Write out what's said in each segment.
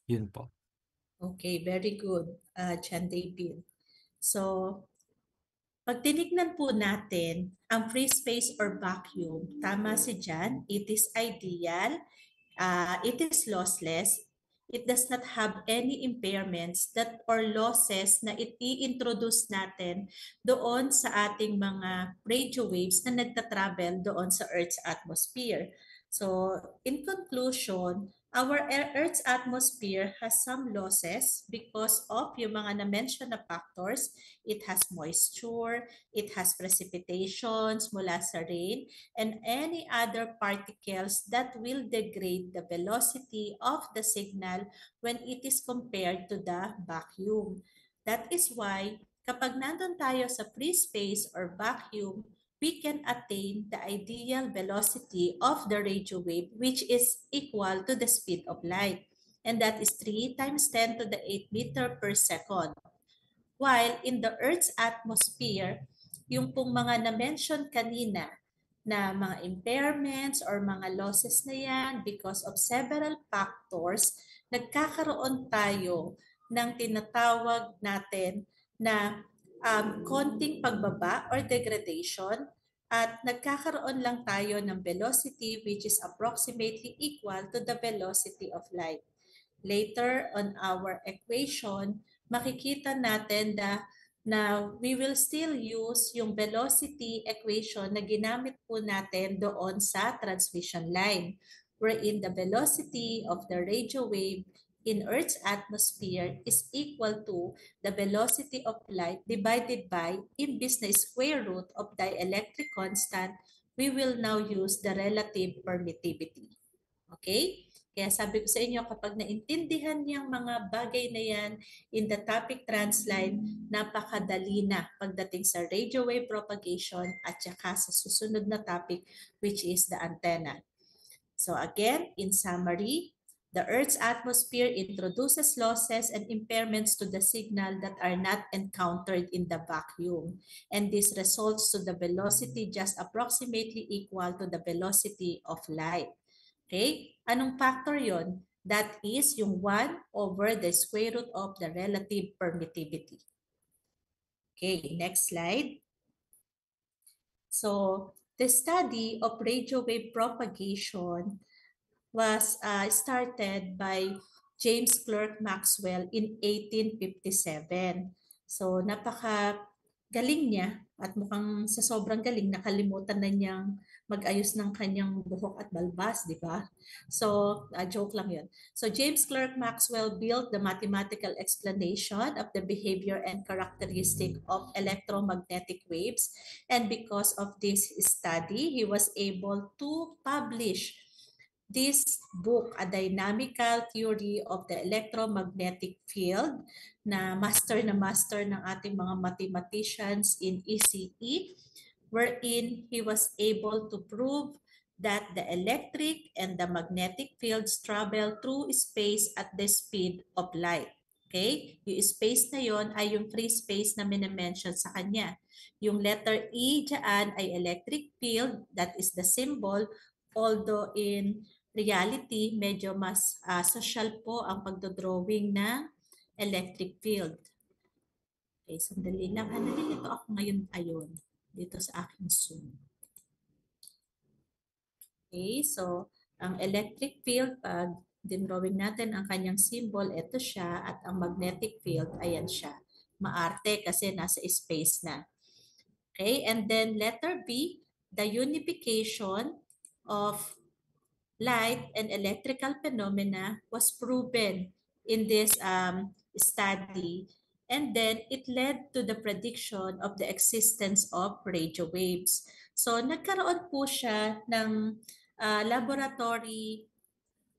Yun po. Okay, very good, John David. So, pag tinignan po natin ang free space or vacuum, tama si Jan, it is ideal, it is lossless, it does not have any impairments that or losses na i-introduce natin doon sa ating mga radio waves na nagta-travel doon sa Earth's atmosphere. So, in conclusion, our Earth's atmosphere has some losses because of yung mga na-mention na factors. It has moisture, it has precipitations mula sa rain, and any other particles that will degrade the velocity of the signal when it is compared to the vacuum. That is why kapag nandun tayo sa free space or vacuum, we can attain the ideal velocity of the radio wave, which is equal to the speed of light. And that is 3 times 10 to the 8 meter per second. While in the Earth's atmosphere, yung pong mga na-mention kanina na mga impairments or mga losses na yan because of several factors, nagkakaroon tayo ng tinatawag natin na konting pagbaba or degradation at nagkakaroon lang tayo ng velocity which is approximately equal to the velocity of light. Later on our equation, makikita natin na we will still use yung velocity equation na ginamit po natin doon sa transmission line, wherein the velocity of the radio wave in Earth's atmosphere is equal to the velocity of light divided by, imbis na square root of dielectric constant, we will now use the relative permittivity. Okay? Kaya sabi ko sa inyo, kapag naintindihan niyang mga bagay na yan in the topic transline, napakadali na pagdating sa radio wave propagation at saka sa susunod na topic, which is the antenna. So again, in summary, the Earth's atmosphere introduces losses and impairments to the signal that are not encountered in the vacuum. And this results to the velocity just approximately equal to the velocity of light. Okay? Anong factor yon? That is yung 1 over the square root of the relative permittivity. Okay, next slide. So, the study of radio wave propagation was started by James Clerk Maxwell in 1857. So, galing niya at mukhang sa sobrang galing nakalimutan na niyang mag-ayos ng kanyang buhok at balbas, di ba? So, joke lang yun. So, James Clerk Maxwell built the mathematical explanation of the behavior and characteristic of electromagnetic waves. And because of this study, he was able to publish this book, A Dynamical Theory of the Electromagnetic Field, na master ng ating mga mathematicians in ECE, wherein he was able to prove that the electric and the magnetic fields travel through space at the speed of light. Okay? Yung space na yon ay yung free space na minimension sa kanya. Yung letter E dyan ay electric field, that is the symbol, although in reality, medyo mas social po ang pagdodrawing ng electric field. Okay, sandali lang. Nalilito ako ngayon ayon dito sa aking Zoom. Okay, so ang electric field, pag dinrawing natin ang kanyang symbol, ito siya, at ang magnetic field, ayan siya. Maarte kasi nasa space na. Okay, and then letter B, the unification of light and electrical phenomena was proven in this study, and then it led to the prediction of the existence of radio waves. So nagkaroon po siya ng laboratory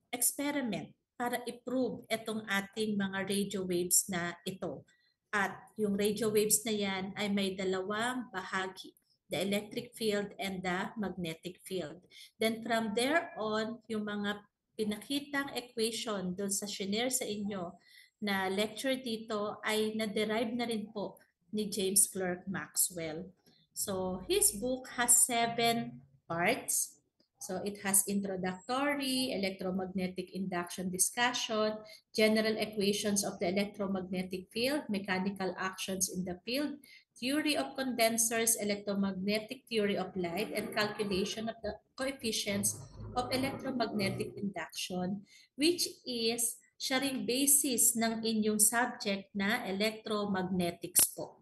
experiment para i-prove itong ating mga radio waves na ito. At yung radio waves na yan ay may dalawang bahagi, the electric field and the magnetic field. Then from there on, yung mga pinakitang equation doon sa shinare sa inyo na lecture dito ay na-derive na rin po ni James Clerk Maxwell. So his book has 7 parts. So it has introductory, electromagnetic induction discussion, general equations of the electromagnetic field, mechanical actions in the field, theory of condensers, electromagnetic theory of light, and calculation of the coefficients of electromagnetic induction, which is siya ring basis ng inyong subject na electromagnetics po.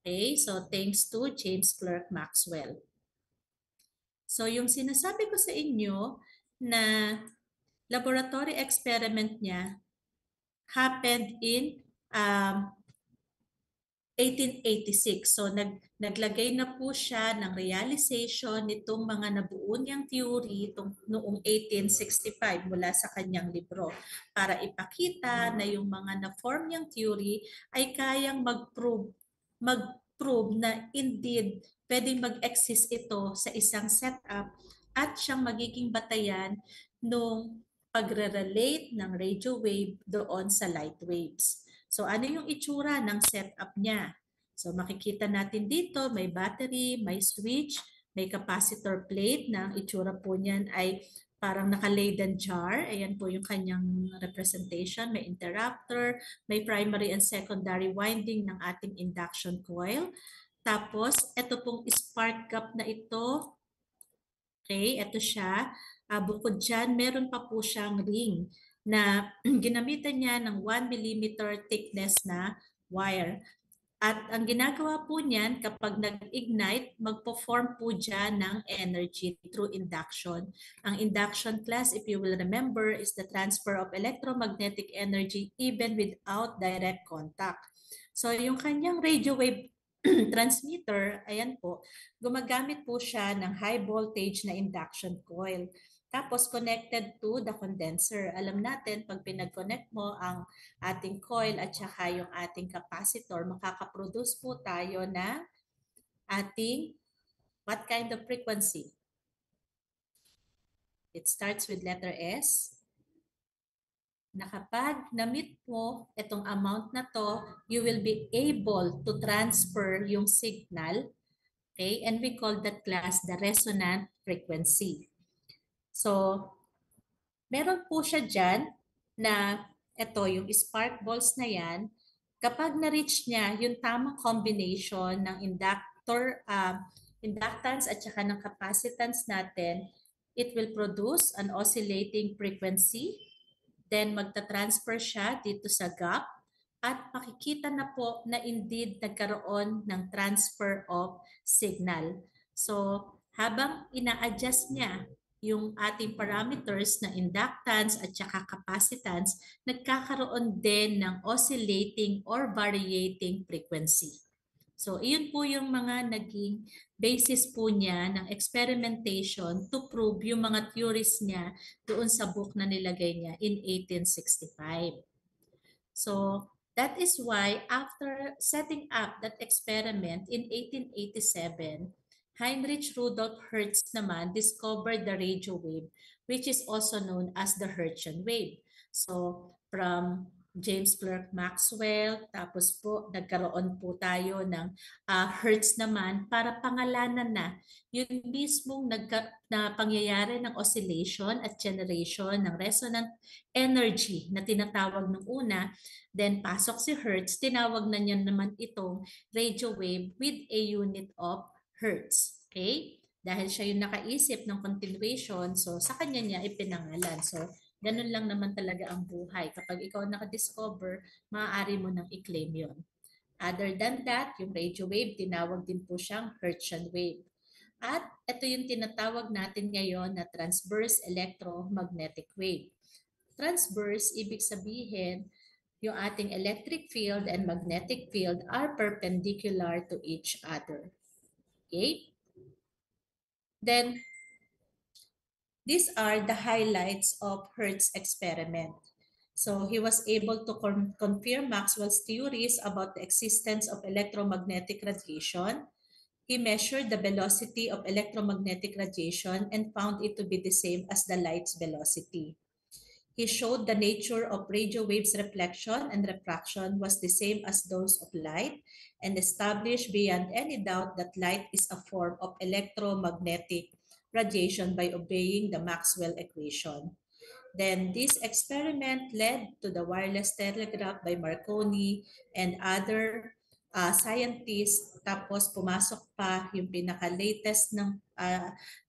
Okay, so thanks to James Clerk Maxwell. So yung sinasabi ko sa inyo na laboratory experiment niya happened in 1886. So naglagay na po siya ng realization nitong mga nabuo niyang theory noong 1865 mula sa kanyang libro para ipakita na yung mga na-form niyang theory ay kayang mag-prove na indeed pwedeng mag-exist ito sa isang setup at siyang magiging batayan nung pagre-relate ng radio wave doon sa light waves. So ano yung itsura ng setup niya? So makikita natin dito, may battery, may switch, may capacitor plate na ang itsura po niyan ay parang naka-Leyden jar. Ayan po yung kanyang representation. May interrupter, may primary and secondary winding ng ating induction coil. Tapos, ito pong spark gap na ito. Okay, ito siya. Bukod dyan, meron pa po siyang ring na ginamitan niya ng 1 millimeter thickness na wire. At ang ginagawa po niyan, kapag nag-ignite, magpo-form po dyan ng energy through induction. Ang induction class, if you will remember, is the transfer of electromagnetic energy even without direct contact. So yung kanyang radio wave transmitter, ayan po, gumagamit po siya ng high voltage na induction coil. Tapos connected to the condenser. Alam natin, pag pinag-connect mo ang ating coil at saka yung ating capacitor, makakaproduce po tayo na ating what kind of frequency? It starts with letter S. Na kapag na-meet mo itong amount na to, you will be able to transfer yung signal. Okay? And we call that class the resonant frequency. So, meron po siya dyan na ito, yung spark balls na yan, kapag na-reach niya yung tamang combination ng inductance at saka ng capacitance natin, it will produce an oscillating frequency. Then magta-transfer siya dito sa gap at makikita na po na indeed nagkaroon ng transfer of signal. So habang ina-adjust niya yung ating parameters na inductance at saka capacitance, nagkakaroon din ng oscillating or variating frequency. So, iyon po yung mga naging basis po niya ng experimentation to prove yung mga theories niya doon sa book na nilagay niya in 1865. So, that is why after setting up that experiment in 1887, Heinrich Rudolf Hertz naman discovered the radio wave, which is also known as the Hertzian wave. So, from James Clerk Maxwell, tapos po nagkaroon po tayo ng Hertz naman para pangalanan na yung mismong na pangyayari ng oscillation at generation ng resonant energy na tinatawag nung una. Then pasok si Hertz, tinawag na niya naman itong radio wave with a unit of Hertz. Okay? Dahil siya yung nakaisip ng continuation, so sa kanya niya ipinangalan. So, ganun lang naman talaga ang buhay. Kapag ikaw nakadiscover, maaari mo nang i-claim yun. Other than that, yung radio wave, tinawag din po siyang Hertzian wave. At ito yung tinatawag natin ngayon na transverse electromagnetic wave. Transverse, ibig sabihin, yung ating electric field and magnetic field are perpendicular to each other. Okay? Then, these are the highlights of Hertz experiment. So, he was able to confirm Maxwell's theories about the existence of electromagnetic radiation. He measured the velocity of electromagnetic radiation and found it to be the same as the light's velocity. He showed the nature of radio waves reflection and refraction was the same as those of light and established beyond any doubt that light is a form of electromagnetic radiation by obeying the Maxwell equation. Then this experiment led to the wireless telegraph by Marconi and other scientists. Tapos pumasok pa yung pinaka-latest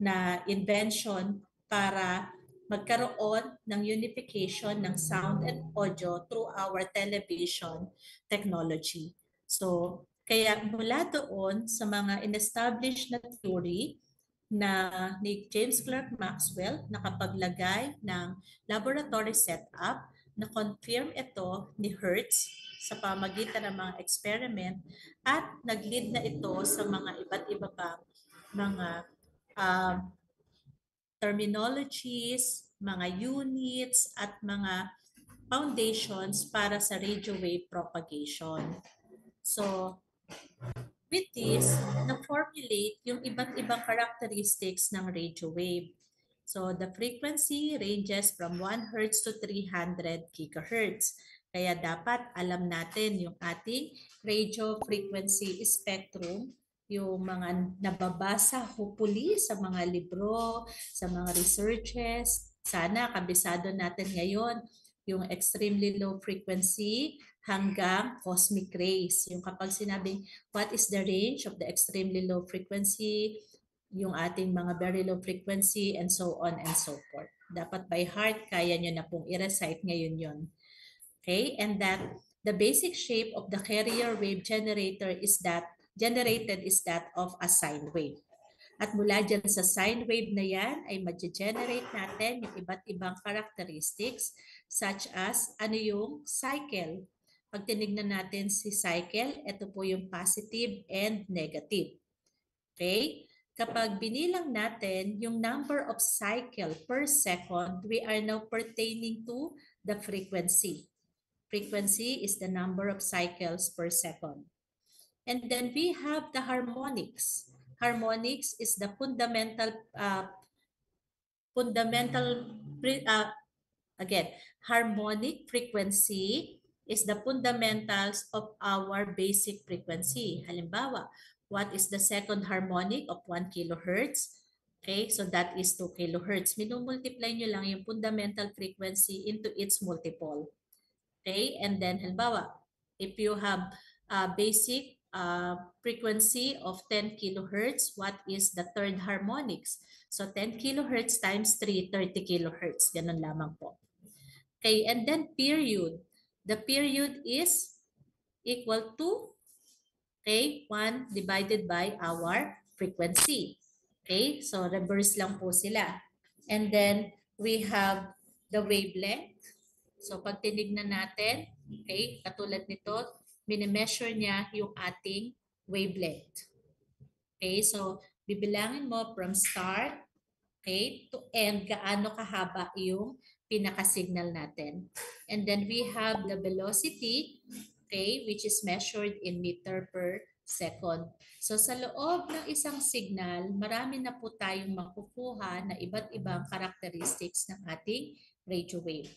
na invention para magkaroon ng unification ng sound and audio through our television technology. So, kaya mula doon sa mga in-established na theory na ni James Clerk Maxwell, nakapaglagay ng laboratory setup, na-confirm ito ni Hertz sa pamagitan ng mga experiment at nag-lead na ito sa mga iba't iba pang mga uh, terminologies, mga units at mga foundations para sa radio wave propagation. So, with this, na-formulate yung iba't ibang characteristics ng radio wave. So the frequency ranges from 1 Hz to 300 GHz. Kaya dapat alam natin yung ating radio frequency spectrum, yung mga nababasa hopefully sa mga libro, sa mga researches. Sana kabisado natin ngayon yung extremely low frequency hanggang cosmic rays. Yung kapag sinabing what is the range of the extremely low frequency, yung ating mga very low frequency, and so on and so forth. Dapat by heart, kaya nyo na pong i-recite ngayon yon. Okay? And that the basic shape of the carrier wave generated is that of a sine wave. At mula dyan sa sine wave na yan ay ma-generate natin yung iba't ibang characteristics such as ano yung cycle. Pag tinignan natin si cycle, ito po yung positive and negative. Okay? Kapag binilang natin yung number of cycle per second, we are now pertaining to the frequency. Frequency is the number of cycles per second. And then we have the harmonics. Harmonics is the harmonic frequency is the fundamentals of our basic frequency. Halimbawa, what is the second harmonic of 1 kilohertz? Okay, so that is 2 kilohertz. Minumultiply nyo lang yung fundamental frequency into its multiple. Okay, and then halimbawa, if you have a basic frequency of 10 kilohertz, what is the third harmonics? So 10 kilohertz times 3, 30 kilohertz. Ganun lamang po. Okay, and then period. The period is equal to, okay, 1 divided by our frequency. Okay, so reverse lang po sila. And then we have the wavelength. So pag tinignan natin, okay, katulad nito, minimeasure niya yung ating wavelength. Okay, so bibilangin mo from start, okay, to end, gaano kahaba yung pinaka-signal natin. And then we have the velocity, okay, which is measured in meter per second. So sa loob ng isang signal, marami na po tayong makukuha na iba't ibang characteristics ng ating radio wave.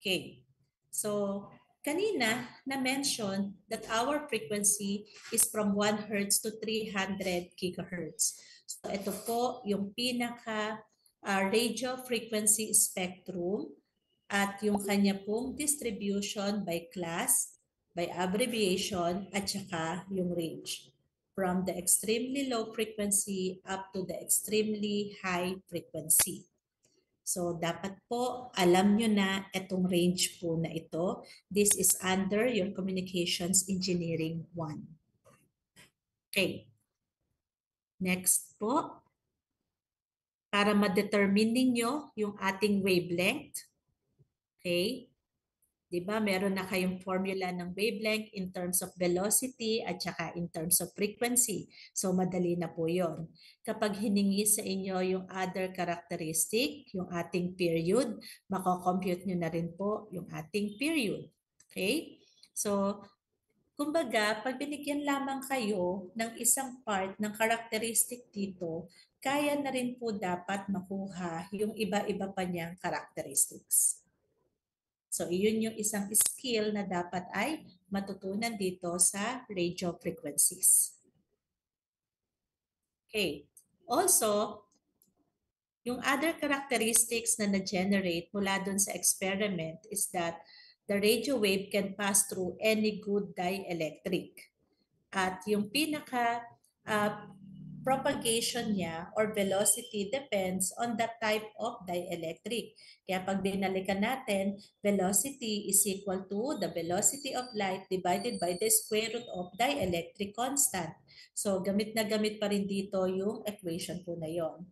Okay, so kanina na-mention that our frequency is from 1 Hz to 300 GHz. So ito po yung pinaka radio frequency spectrum at yung kanya pong distribution by class, by abbreviation, at saka yung range. From the extremely low frequency up to the extremely high frequency. So dapat po alam nyo na itong range po na ito. This is under your Communications Engineering 1. Okay. Next po. Para ma-determine ninyo yung ating wavelength. Okay. Diba, meron na kayong formula ng wavelength in terms of velocity at saka in terms of frequency. So, madali na po yon. Kapag hiningi sa inyo yung other characteristic, yung ating period, makakompute nyo na rin po yung ating period. Okay? So, kumbaga, pag binigyan lamang kayo ng isang part ng characteristic dito, kaya na rin po dapat makuha yung iba-iba pa niyang characteristics. So, iyon yung isang skill na dapat ay matutunan dito sa radio frequencies. Okay. Also, yung other characteristics na na-generate mula dun sa experiment is that the radio wave can pass through any good dielectric. At yung pinaka propagation niya or velocity depends on the type of dielectric. Kaya pag binalikan natin, velocity is equal to the velocity of light divided by the square root of dielectric constant. So gamit na gamit pa rin dito yung equation po na yon.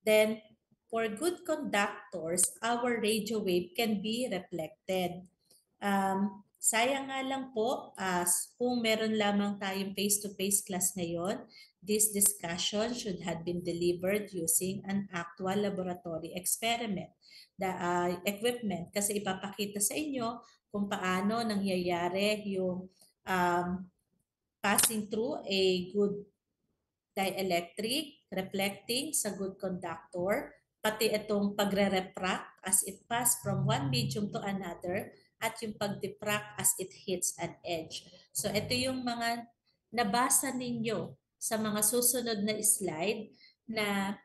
Then, for good conductors, our radio wave can be reflected. Sayang nga lang po, kung meron lamang tayong face-to-face class ngayon, this discussion should have been delivered using an actual laboratory experiment. The equipment, kasi ipapakita sa inyo kung paano nangyayari yung passing through a good dielectric, reflecting sa good conductor, pati itong pagre-refract as it pass from one medium to another, at yung pag-diffract as it hits an edge. So ito yung mga nabasa ninyo sa mga susunod na slide na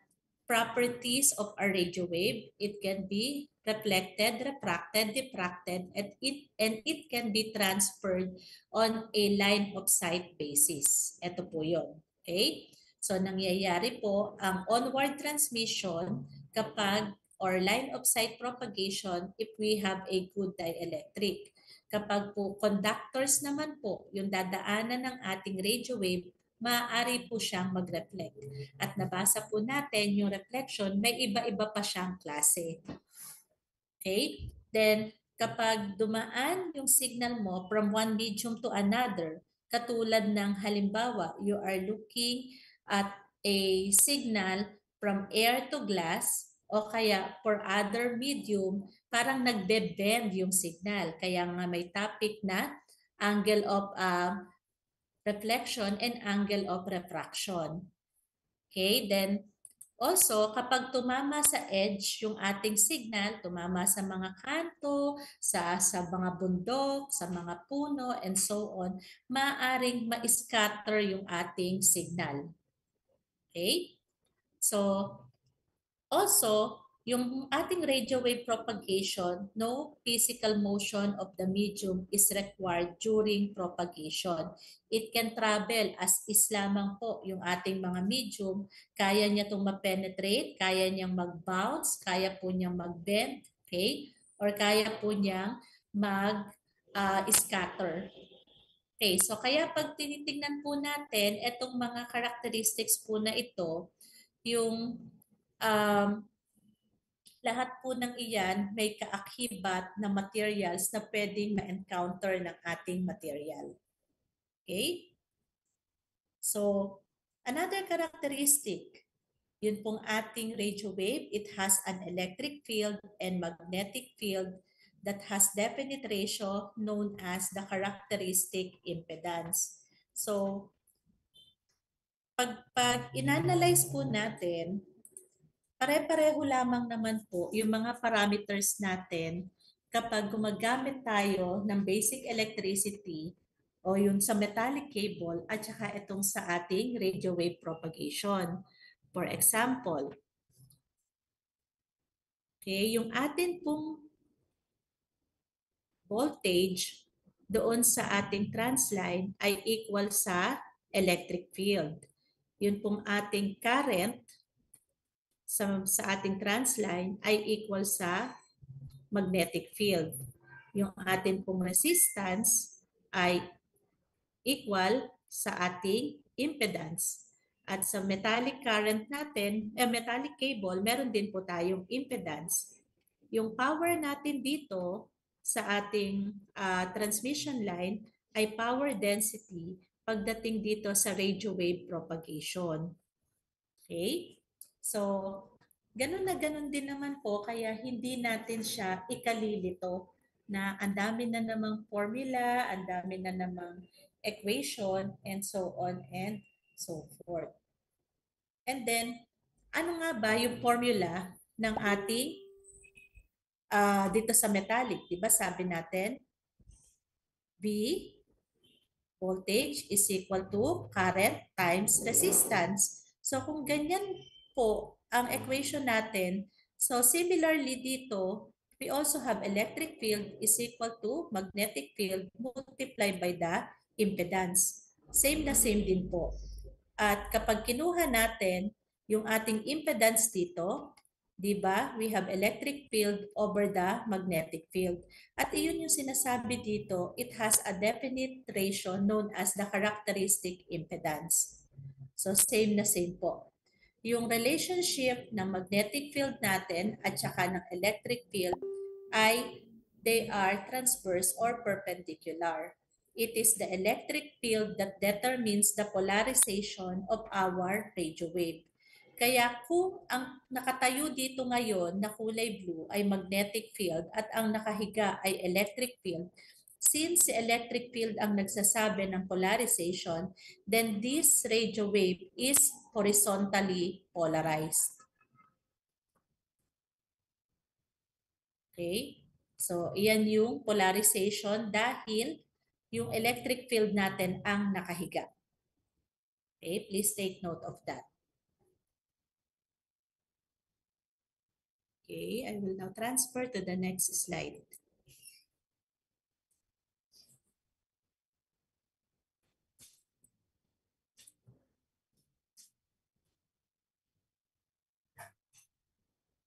properties of a radio wave. It can be reflected, refracted, diffracted, and it can be transferred on a line of sight basis. Ito po yun. Okay? So nangyayari po ang onward transmission kapag or line of sight propagation if we have a good dielectric. Kapag po conductors naman po yung dadaanan ng ating radio wave, maaari po siyang mag-reflect. At nabasa po natin yung reflection, may iba-iba pa siyang klase. Okay? Then, kapag dumaan yung signal mo from one medium to another, katulad ng halimbawa, you are looking at a signal from air to glass o kaya for other medium, parang nagbe-bend yung signal. Kaya nga may topic na angle of reflection and angle of refraction. Okay, then also, kapag tumama sa edge yung ating signal, tumama sa mga kanto, sa mga bundok, sa mga puno, and so on, maaaring ma-scatter yung ating signal. Okay? So, also, yung ating radio wave propagation, no physical motion of the medium is required during propagation. It can travel as is lamang po yung ating mga medium. Kaya niya itong ma-penetrate, kaya niyang mag-bounce, kaya po niyang mag-bend, okay? Or kaya po niyang mag-scatter. Okay, so kaya pag tinitingnan po natin, itong mga characteristics po na ito, yung lahat po ng iyan may kaakibat na materials na pwedeng ma-encounter ng ating material. Okay? So, another characteristic, yun pong ating radio wave, it has an electric field and magnetic field that has definite ratio known as the characteristic impedance. So, pag in-analyze po natin, pare-pareho lamang naman po yung mga parameters natin kapag gumagamit tayo ng basic electricity o yung sa metallic cable at saka itong sa ating radio wave propagation. For example, okay, yung atin pong voltage doon sa ating transline ay equal sa electric field. Yun pong ating current sa ating transline ay equal sa magnetic field. Yung ating pong resistance ay equal sa ating impedance. At sa metallic current natin, metallic cable, meron din po tayong impedance. Yung power natin dito sa ating transmission line ay power density pagdating dito sa radio wave propagation. Okay? So, ganun na ganun din naman po, kaya hindi natin siya ikalilito na ang dami na namang formula, ang dami na namang equation, and so on and so forth. And then, ano nga ba yung formula ng ating dito sa metallic? Diba sabi natin, V voltage is equal to current times resistance. So kung ganyan po ang equation natin, so similarly dito, we also have electric field is equal to magnetic field multiplied by the impedance. Same na same din po. At kapag kinuha natin yung ating impedance dito, di ba, we have electric field over the magnetic field. At iyon yung sinasabi dito, it has a definite ratio known as the characteristic impedance. So same na same po. Yung relationship ng magnetic field natin at saka ng electric field ay they are transverse or perpendicular. It is the electric field that determines the polarization of our radio wave. Kaya kung ang nakatayo dito ngayon na kulay blue ay magnetic field at ang nakahiga ay electric field, since si electric field ang nagsasabi ng polarization, then this radio wave is horizontally polarized. Okay? So, iyan yung polarization dahil yung electric field natin ang nakahiga. Okay? Please take note of that. Okay, I will now transfer to the next slide.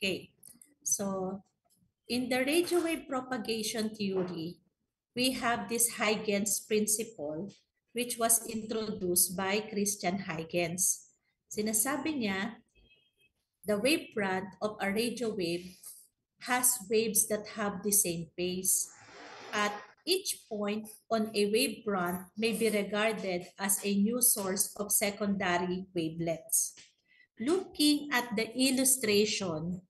Okay, so in the radio wave propagation theory, we have this Huygens principle which was introduced by Christian Huygens. Sinasabi niya, the wavefront of a radio wave has waves that have the same phase. At each point on a wavefront may be regarded as a new source of secondary wavelets. Looking at the illustration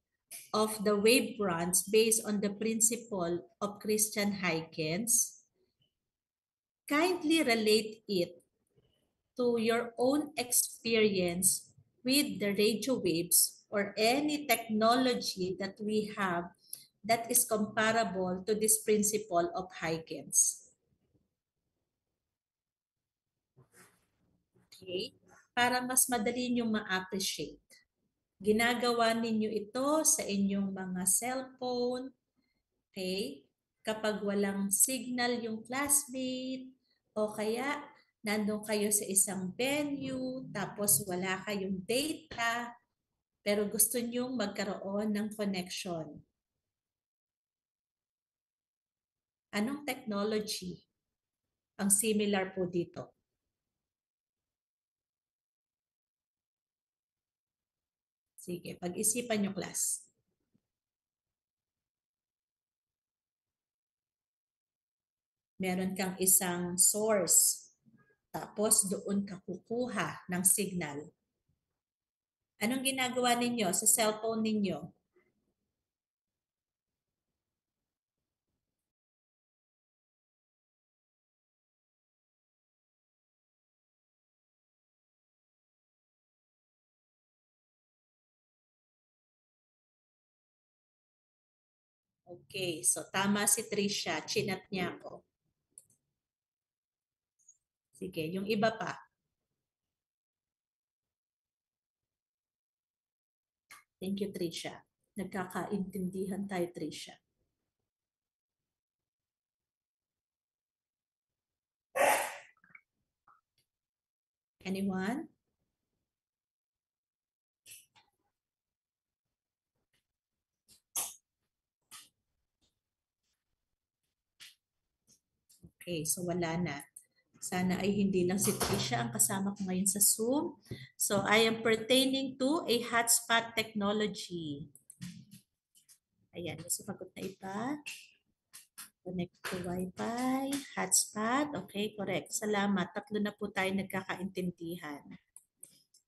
of the wavefronts based on the principle of Christian Huygens, kindly relate it to your own experience with the radio waves or any technology that we have that is comparable to this principle of Huygens. Okay? Para mas madali nyo ma-appreciate. Ginagawa ninyo ito sa inyong mga cellphone, okay? Kapag walang signal yung classmate, o kaya nandun kayo sa isang venue, tapos wala kayong data, pero gusto nyong magkaroon ng connection. Anong technology ang similar po dito? Sige, pag-isipan nyo, class. Meron kang isang source, tapos doon ka kukuha ng signal. Anong ginagawa ninyo sa cellphone ninyo? Okay, so tama si Trisha. Chinat niya ako. Sige, yung iba pa. Thank you, Trisha. Nagkakaintindihan tayo, Trisha. Anyone? Okay, so wala na. Sana ay hindi lang si Trisha ang kasama ko ngayon sa Zoom. So I am pertaining to a hotspot technology. Ayan, may sumagot na iba. Connect to Wi-Fi, hotspot. Okay, correct. Salamat. Tatlo na po tayo nagkakaintindihan.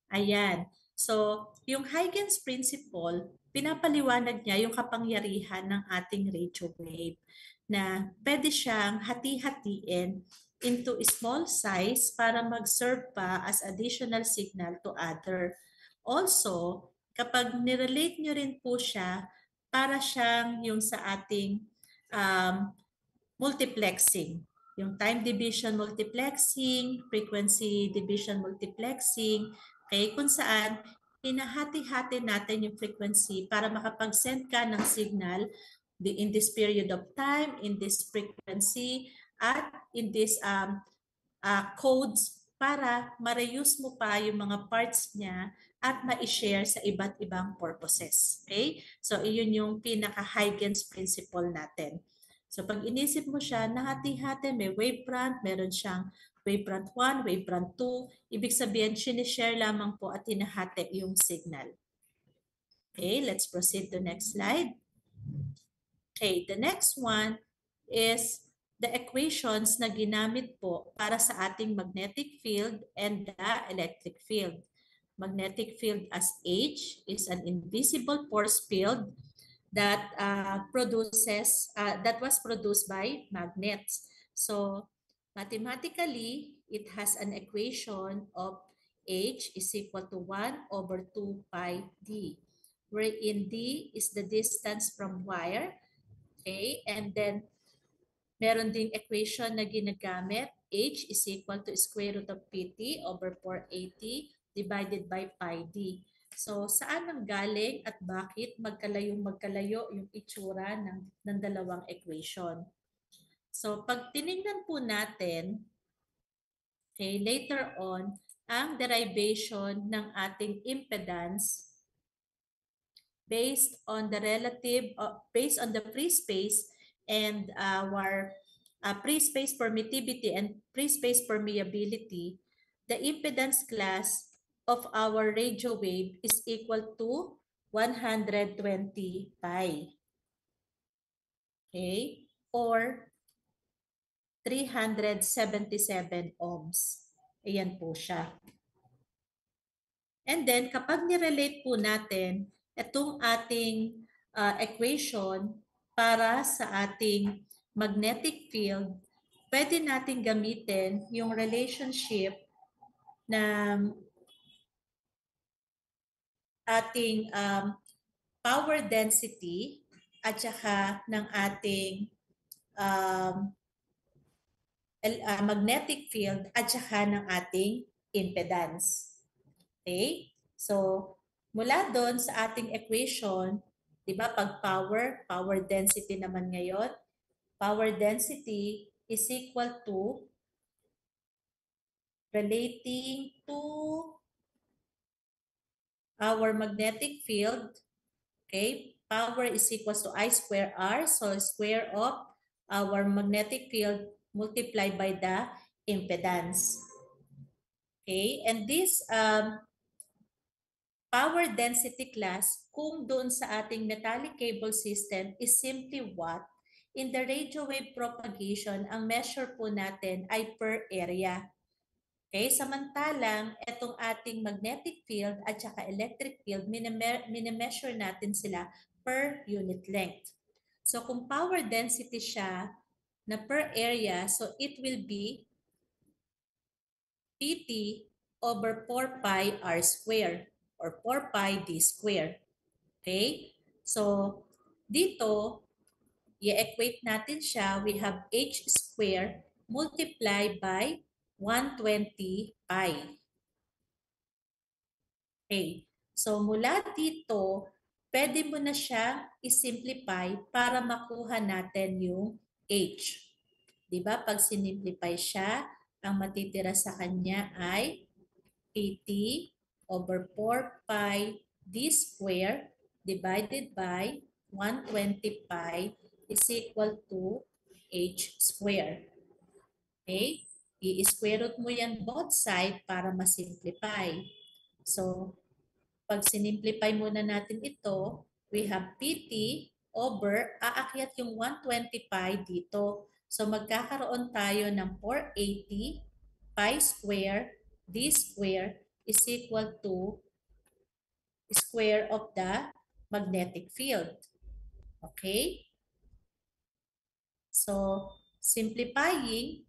Ayan. So, yung Huygens principle, pinapaliwanag niya yung kapangyarihan ng ating radio wave na pwede siyang hati-hatiin into small size para mag-serve pa as additional signal to other. Also, kapag nirelate nyo rin po siya, para siyang yung sa ating multiplexing. Yung time division multiplexing, frequency division multiplexing, Okay? Kung saan hinahati-hati natin yung frequency para makapag-send ka ng signal in this period of time, in this frequency, at in this codes para ma-reuse mo pa yung mga parts niya at ma-share sa iba't ibang purposes. Okay? So, iyon yung pinaka-Huygens principle natin. So, pag inisip mo siya, nahati-hati, may wavefront, meron siyang wavefront 1, wavefront 2. Ibig sabihin, sinishare lamang po at hinahati yung signal. Okay, let's proceed to next slide. Okay, the next one is the equations na ginamit po para sa ating magnetic field and the electric field. Magnetic field as H is an invisible force field that that was produced by magnets. So mathematically, it has an equation of H is equal to 1 over 2 pi d, wherein d is the distance from wire. Okay, and then meron ding equation na ginagamit. H is equal to square root of pt over 480 divided by pi d. So, saan ang galing at bakit magkalayo yung itsura ng dalawang equation? So, pag tinignan po natin, okay, later on, ang derivation ng ating impedance based on the free space and our free space permittivity and free space permeability, the impedance class of our radio wave is equal to 120 pi. Okay? Or 377 ohms. Ayan po siya. And then, kapag nirelate po natin itong ating equation para sa ating magnetic field, pwede natin gamitin yung relationship ng ating power density at saka ng ating magnetic field at saka ng ating impedance. Okay? So, mula doon sa ating equation, di ba, pag power density naman ngayon, power density is equal to relating to our magnetic field, okay? Power is equal to I square R, so square of our magnetic field multiplied by the impedance. Okay? And this power density class, kung doon sa ating metallic cable system, is simply what? In the radio wave propagation, ang measure po natin ay per area. Okay? Samantalang, itong ating magnetic field at saka electric field, minimeasure natin sila per unit length. So, kung power density siya na per area, so it will be PT over 4 pi r square or 4 pi d square. Okay? So, dito, i-equate natin siya. We have h square multiplied by 120 pi. Okay. So, mula dito, pwede mo na siya i-simplify para makuha natin yung h. Diba? Pag sinimplify siya, ang matitira sa kanya ay pt over 4 pi d square divided by 120 pi is equal to h square. Okay? I-square root mo yan both side para masimplify. So, pag sinimplify muna natin ito, we have pt over, aakyat yung 120 pi dito. So, magkakaroon tayo ng 480 pi square d square is equal to square of the magnetic field. Okay? So, simplifying,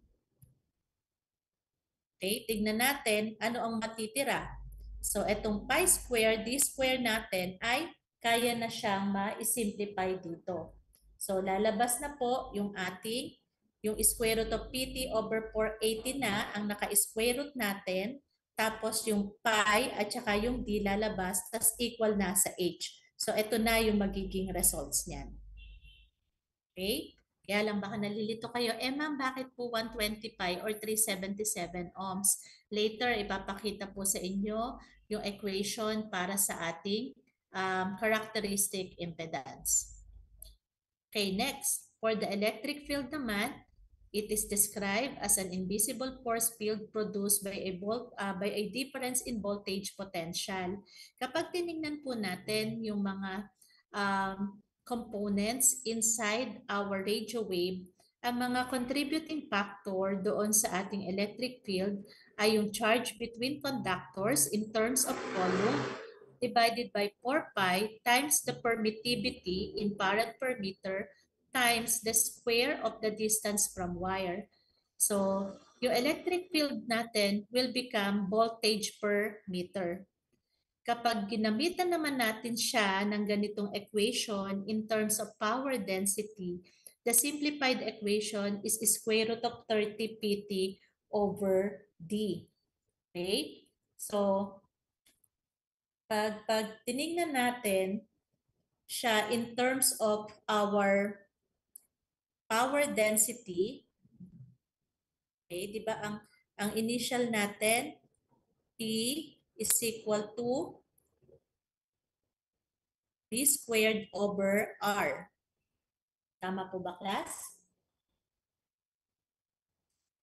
okay, tignan natin ano ang matitira. So, itong pi square, d square natin ay kaya na siyang ma-simplify dito. So, lalabas na po yung yung square root of pt over 480 na ang naka-square root natin tapos yung pi at saka yung d lalabas, tas equal na sa h. So ito na yung magiging results niyan. Okay? Kaya lang baka nalilito kayo, ma'am, bakit po 120 pi or 377 ohms? Later, ipapakita po sa inyo yung equation para sa ating characteristic impedance. Okay, next. For the electric field naman, it is described as an invisible force field produced by a difference in voltage potential. Kapag tiningnan po natin yung mga components inside our radio wave, ang mga contributing factor doon sa ating electric field ay yung charge between conductors in terms of volume divided by 4 pi times the permittivity in farad per meter times the square of the distance from wire. So, yung electric field natin will become voltage per meter. Kapag ginamitan naman natin siya ng ganitong equation in terms of power density, the simplified equation is square root of 30 pt over d. Okay? So, pag tinignan natin siya in terms of our power density, okay, di ba ang initial natin, P is equal to V squared over R. Tama po ba, class?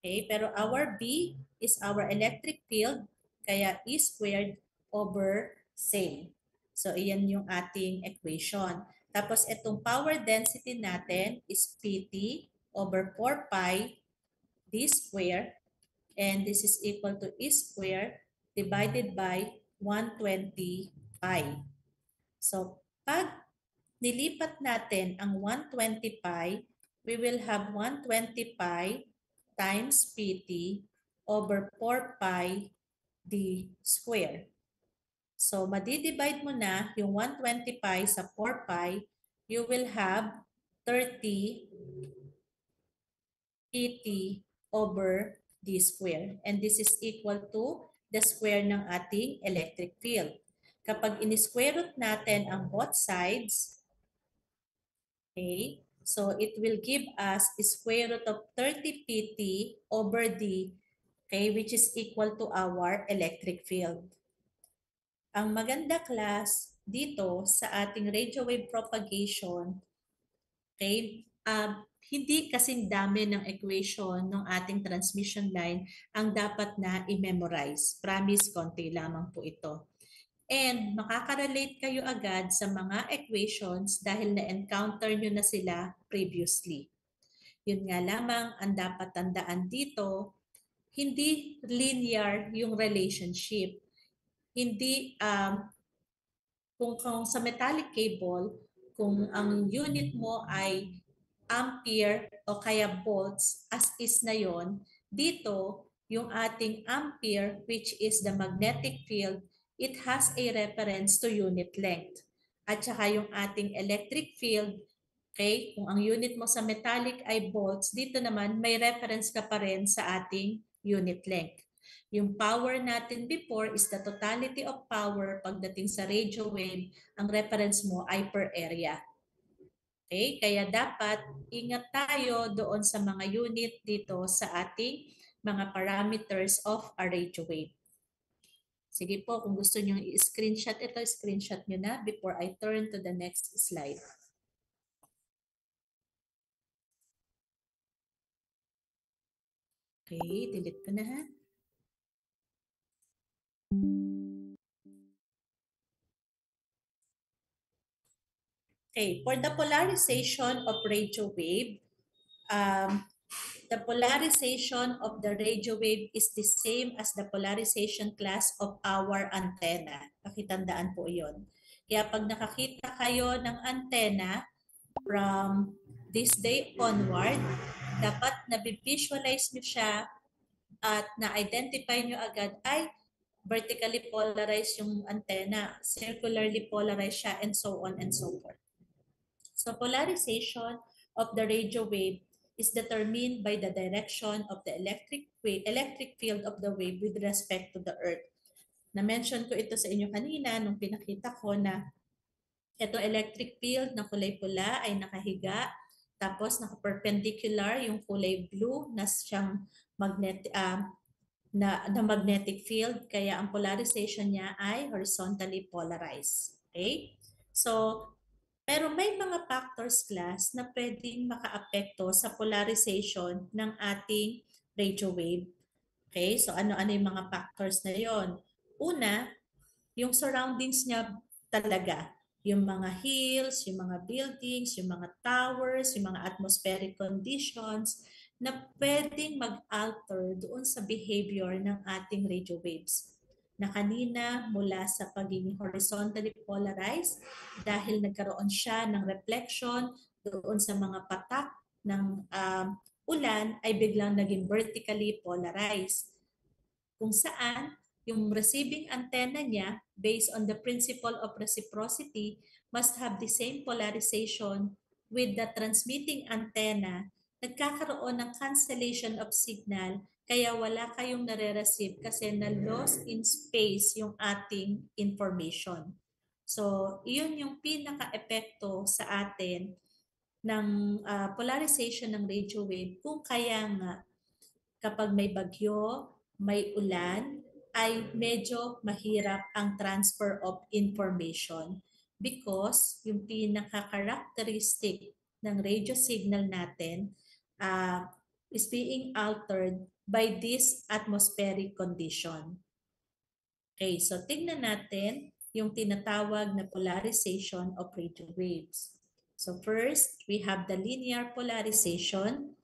Okay, pero our B is our electric field, kaya E squared over same. So, iyan yung ating equation. Tapos, itong power density natin is PT over 4 pi D squared, and this is equal to E squared divided by 120 pi. So, pag nilipat natin ang 120 pi, we will have 120 pi times PT over 4 pi D square. So, madidivide mo na yung 120 pi sa 4 pi, you will have 30 PT over D square. And this is equal to the square ng ating electric field. Kapag in-square root natin ang both sides, okay, so it will give us square root of 30 pt over d, okay, which is equal to our electric field. Ang maganda, class, dito sa ating radio wave propagation, okay, hindi kasing dami ng equation ng ating transmission line ang dapat na i-memorize. Promise, konti lamang po ito. And makaka-relate kayo agad sa mga equations dahil na-encounter nyo na sila previously. Yun nga lamang ang dapat tandaan dito, hindi linear yung relationship. Hindi, kung sa metallic cable, kung ang unit mo ay ampere o kaya volts, as is na yon, dito, yung ating ampere, which is the magnetic field, it has a reference to unit length. At saka yung ating electric field, okay, kung ang unit mo sa metallic ay volts, dito naman may reference ka pa rin sa ating unit length. Yung power natin before is the totality of power pagdating sa radio wave, ang reference mo ay per area. Okay, kaya dapat ingat tayo doon sa mga unit dito sa ating mga parameters of a radio wave. Sige po, kung gusto nyo i-screenshot ito, screenshot nyo na before I turn to the next slide. Okay, delete ko na ha. Okay, for the polarization of radio wave, the polarization of the radio wave is the same as the polarization class of our antenna. Pakitandaan po yon. Kaya pag nakakita kayo ng antenna from this day onward, dapat na-visualize nyo siya at na-identify nyo agad ay vertically polarized yung antenna, circularly polarized siya, and so on and so forth. So polarization of the radio wave is determined by the direction of the electric field of the wave with respect to the Earth. Na-mention ko ito sa inyo kanina nung pinakita ko na ito electric field na kulay pula ay nakahiga, tapos naka-perpendicular yung kulay blue na siyang magnetic field, kaya ang polarization niya ay horizontally polarized. Okay? So, pero may mga factors class na pwedeng makaapekto sa polarization ng ating radio wave. Okay? So, ano-ano yung mga factors na yon? Una, yung surroundings niya talaga. Yung mga hills, yung mga buildings, yung mga towers, yung mga atmospheric conditions na pwedeng mag-alter doon sa behavior ng ating radio waves. Na kanina mula sa pagiging horizontally polarized dahil nagkaroon siya ng reflection doon sa mga patak ng ulan ay biglang naging vertically polarized. Kung saan yung receiving antenna niya, based on the principle of reciprocity, must have the same polarization with the transmitting antenna. Nagkakaroon ng cancellation of signal, kaya wala kayong nare-receive kasi na-lost in space yung ating information. So, iyon yung pinaka-epekto sa atin ng polarization ng radio wave, kung kaya nga kapag may bagyo, may ulan, ay medyo mahirap ang transfer of information because yung pinaka-characteristic ng radio signal natin is being altered by this atmospheric condition. Okay, so tingnan natin yung tinatawag na polarization of radio waves. So first, we have the linear polarization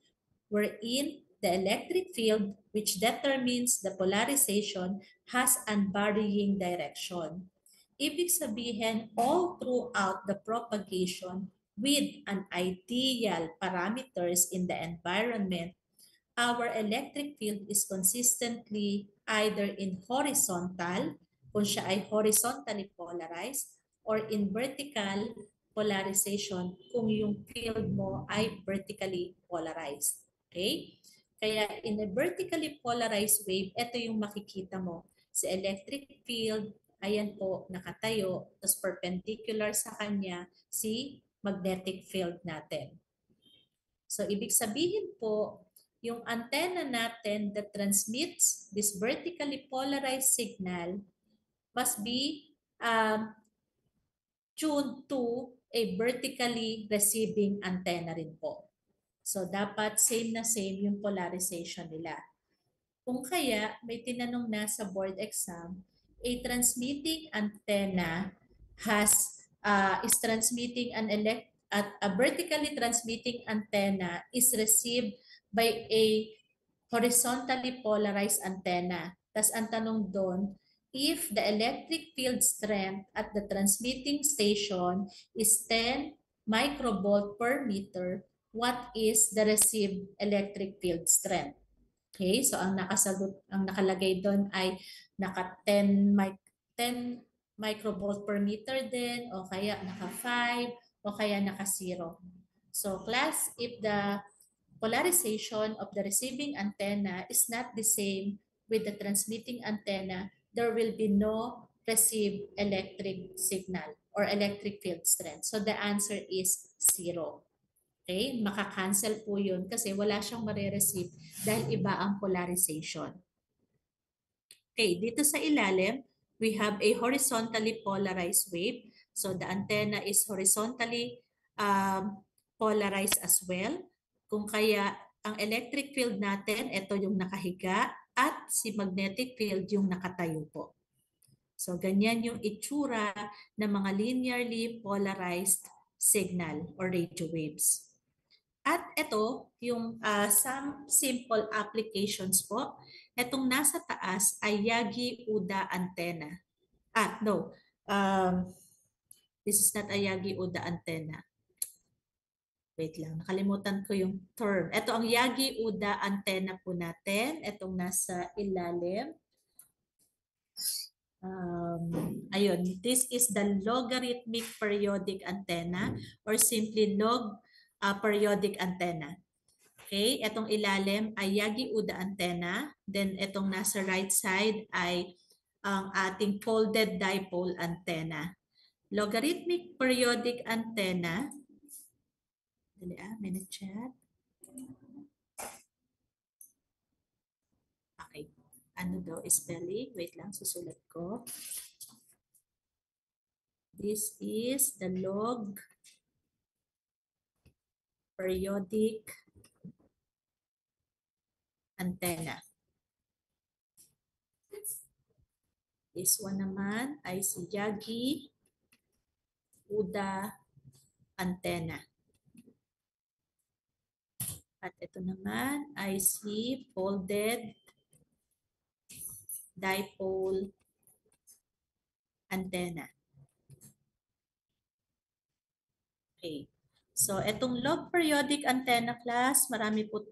wherein the electric field which determines the polarization has unvarying direction. Ibig sabihin, all throughout the propagation with an ideal parameters in the environment, our electric field is consistently either in horizontal, kung siya ay horizontally polarized, or in vertical polarization kung yung field mo ay vertically polarized. Okay? Kaya in a vertically polarized wave, ito yung makikita mo. Sa electric field, ayan po, nakatayo, tapos perpendicular sa kanya si magnetic field natin. So, ibig sabihin po, yung antenna natin that transmits this vertically polarized signal must be tuned to a vertically receiving antenna rin po. So, dapat same na same yung polarization nila. Kung kaya, may tinanong na sa board exam, a transmitting antenna is transmitting a vertically transmitting antenna is received by a horizontally polarized antenna. Tas ang tanong doon, if the electric field strength at the transmitting station is 10 microvolt per meter, what is the received electric field strength? Okay, so ang nakalagay doon ay naka 10 microvolt per meter din, o kaya naka 5, o kaya naka 0. So class, if the polarization of the receiving antenna is not the same with the transmitting antenna, there will be no received electric signal or electric field strength. So the answer is 0. Okay? Maka-cancel po yun kasi wala siyang marireceive dahil iba ang polarization. Okay, dito sa ilalim, we have a horizontally polarized wave. So the antenna is horizontally polarized as well. Kung kaya ang electric field natin, ito yung nakahiga at si magnetic field yung nakatayo po. So ganyan yung itsura ng mga linearly polarized signal or radio waves. At ito, yung some simple applications po. Itong nasa taas ay Yagi-Uda antenna. No. This is not a Yagi-Uda antenna. Wait lang, nakalimutan ko yung term. Ito ang Yagi-Uda antenna po natin. Itong nasa ilalim. Ayun, this is the logarithmic periodic antenna or simply log periodic antenna. Okay, itong ilalim ay Yagi-Uda antenna. Then itong nasa right side ay ang ating folded dipole antenna. Logarithmic periodic antenna. Dali may nag-chat. Okay. Ano daw spelling? Wait lang, susulat ko. This is the log periodic antenna. This one naman ay si Yagi-Uda antenna. At ito naman ay si folded dipole antenna. Okay. So, itong log periodic antenna class,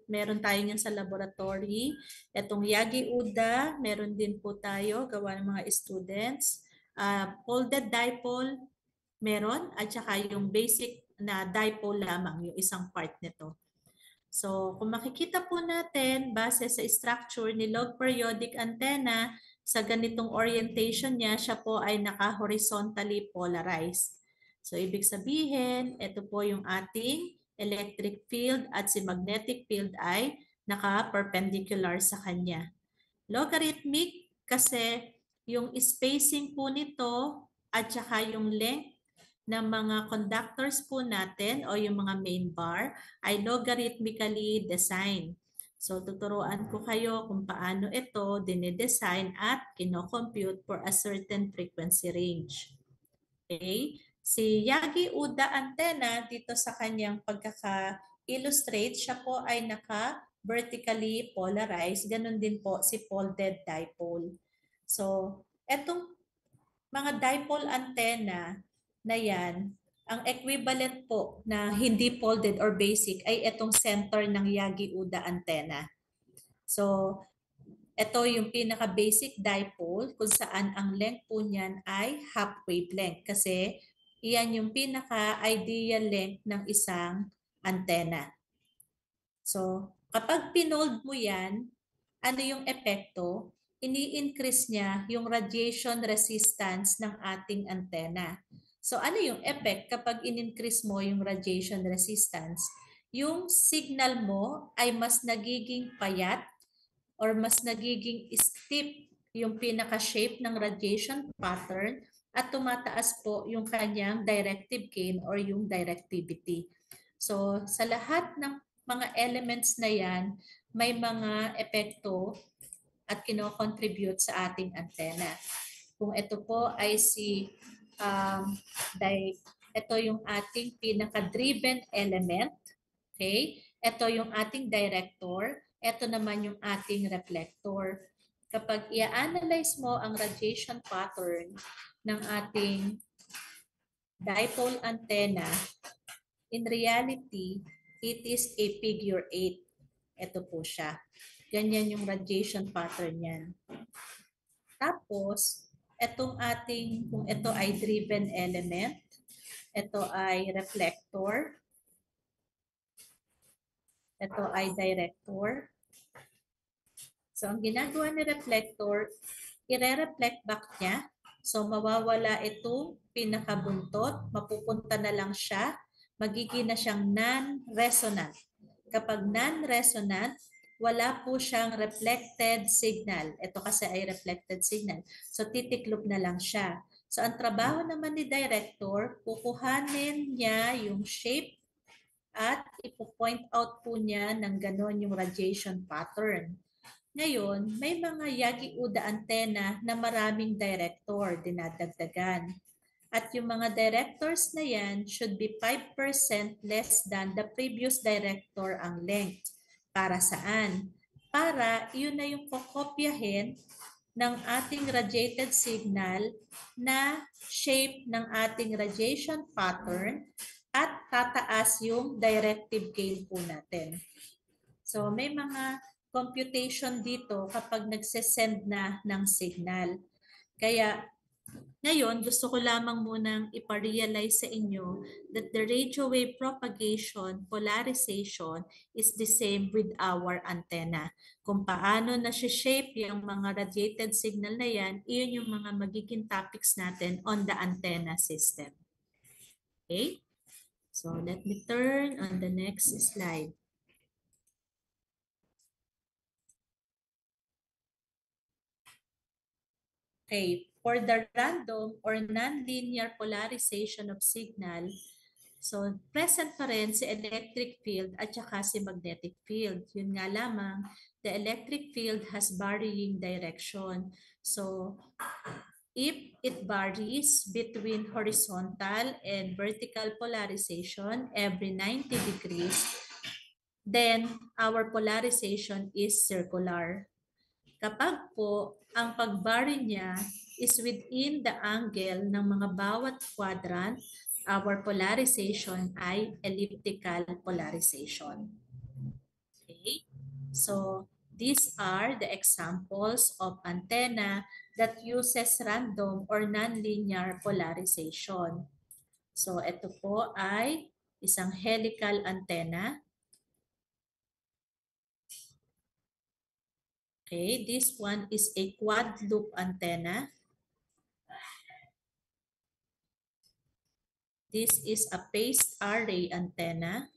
meron tayo niyan sa laboratory. Itong Yagi-Uda, meron din po tayo, gawa ng mga students. Folded dipole, meron. At saka yung basic na dipole lamang, yung isang part nito. So, kung makikita po natin, base sa structure ni log periodic antenna, sa ganitong orientation niya, siya po ay naka-horizontally polarized. So, ibig sabihin, ito po yung ating electric field at si magnetic field ay naka-perpendicular sa kanya. Logarithmic kasi yung spacing po nito at saka yung length ng mga conductors po natin o yung mga main bar ay logarithmically designed. So tuturuan ko kayo kung paano ito dinedesign at kino-compute for a certain frequency range. Okay? Si Yagi-Uda antenna dito sa kanyang pagkaka-illustrate, siya po ay naka-vertically polarized. Ganon din po si folded dipole. So, etong mga dipole antenna na yan, ang equivalent po na hindi folded or basic ay itong center ng Yagi-Uda antenna. So, ito yung pinaka-basic dipole kung saan ang length po niyan ay half wavelength kasi iyan yung pinaka-ideal length ng isang antenna. So, kapag pinold mo yan, ano yung epekto? Ini-increase niya yung radiation resistance ng ating antenna. So, ano yung effect kapag in-increase mo yung radiation resistance? Yung signal mo ay mas nagiging payat or mas nagiging steep yung pinaka-shape ng radiation pattern at tumataas po yung kanyang directive gain or yung directivity. So, sa lahat ng mga elements na yan, may mga epekto at kino-contribute sa ating antenna. Kung ito po ay ito yung ating pinaka-driven element. Okay? Ito yung ating director. Ito naman yung ating reflector. Kapag i-analyze mo ang radiation pattern ng ating dipole antenna, in reality, it is a figure 8. Ito po siya. Ganyan yung radiation pattern niyan. Tapos, kung ito ay driven element, ito ay reflector, ito ay director. So, ang ginagawa ni reflector, i-reflect back niya. So, mawawala itong pinakabuntot, mapupunta na lang siya, magiging na siyang non-resonant. Kapag non-resonant, wala po siyang reflected signal. Ito kasi ay reflected signal. So, titiklop na lang siya. So, ang trabaho naman ni director, kukuhanin niya yung shape at ipo-point out po niya ng ganon yung radiation pattern. Ngayon, may mga Yagi-Uda antenna na maraming director dinadagdagan. At yung mga directors na yan should be 5% less than the previous director ang length. Para saan? Para yun na yung kokopyahin ng ating radiated signal na shape ng ating radiation pattern at tataas yung directive gain po natin. So may mga computation dito kapag nagsesend na ng signal. Kaya Ngayon, gusto ko lamang munang iparealize sa inyo that the radio wave propagation polarization is the same with our antenna. Kung paano na-shape yung mga radiated signal na yan, iyon yung mga magiging topics natin on the antenna system. Okay? So let me turn on the next slide. Okay, for the random or nonlinear polarization of signal, so present pa rin si electric field at saka si magnetic field. Yun nga lamang, the electric field has varying direction. So if it varies between horizontal and vertical polarization every 90 degrees, then our polarization is circular. Kapag po ang pag-vary niya is within the angle ng mga bawat quadrant, our polarization ay elliptical polarization. Okay? So, these are the examples of antenna that uses random or nonlinear polarization. So, ito po ay isang helical antenna. Okay, this one is a quad loop antenna. This is a phased array antenna.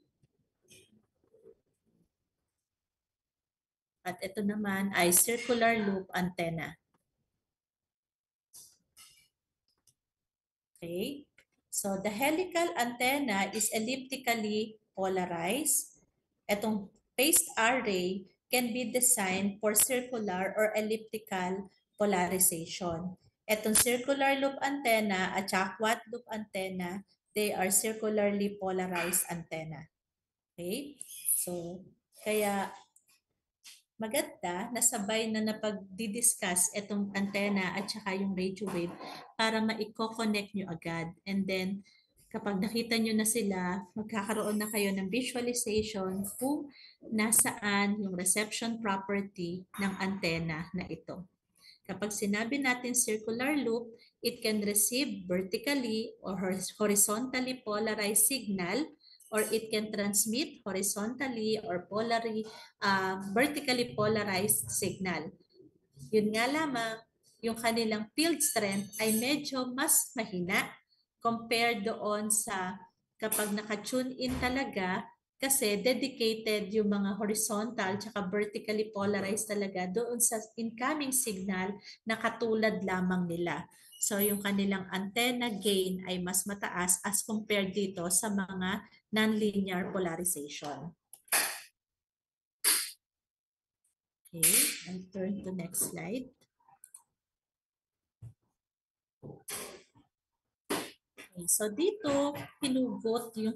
At ito naman ay circular loop antenna. Okay? So the helical antenna is elliptically polarized. Itong phased array can be designed for circular or elliptical polarization. Itong circular loop antenna at saka quad loop antenna, they are circularly polarized antenna. Okay? So, kaya maganda na sabay na napag-discuss itong antenna at saka yung radio wave para ma-connect nyo agad. And then, kapag nakita nyo na sila, magkakaroon na kayo ng visualization kung nasaan yung reception property ng antenna na ito. Kapag sinabi natin circular loop, it can receive vertically or horizontally polarized signal, or it can transmit horizontally or vertically polarized signal. Yun nga lamang, yung kanilang field strength ay medyo mas mahina compared doon sa kapag naka-tune in talaga, kasi dedicated yung mga horizontal tsaka vertically polarized talaga doon sa incoming signal na katulad lamang nila. So yung kanilang antenna gain ay mas mataas as compared dito sa mga nonlinear polarization. Okay, I'll turn to next slide. Okay, so dito, pinugot yung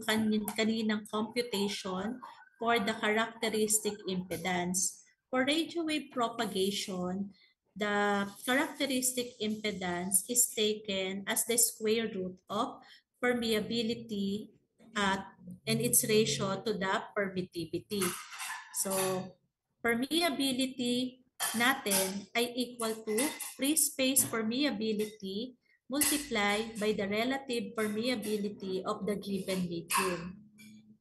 kaninang computation for the characteristic impedance. For radio wave propagation, the characteristic impedance is taken as the square root of permeability and its ratio to the permittivity. So, permeability natin ay equal to free space permeability multiplied by the relative permeability of the given medium.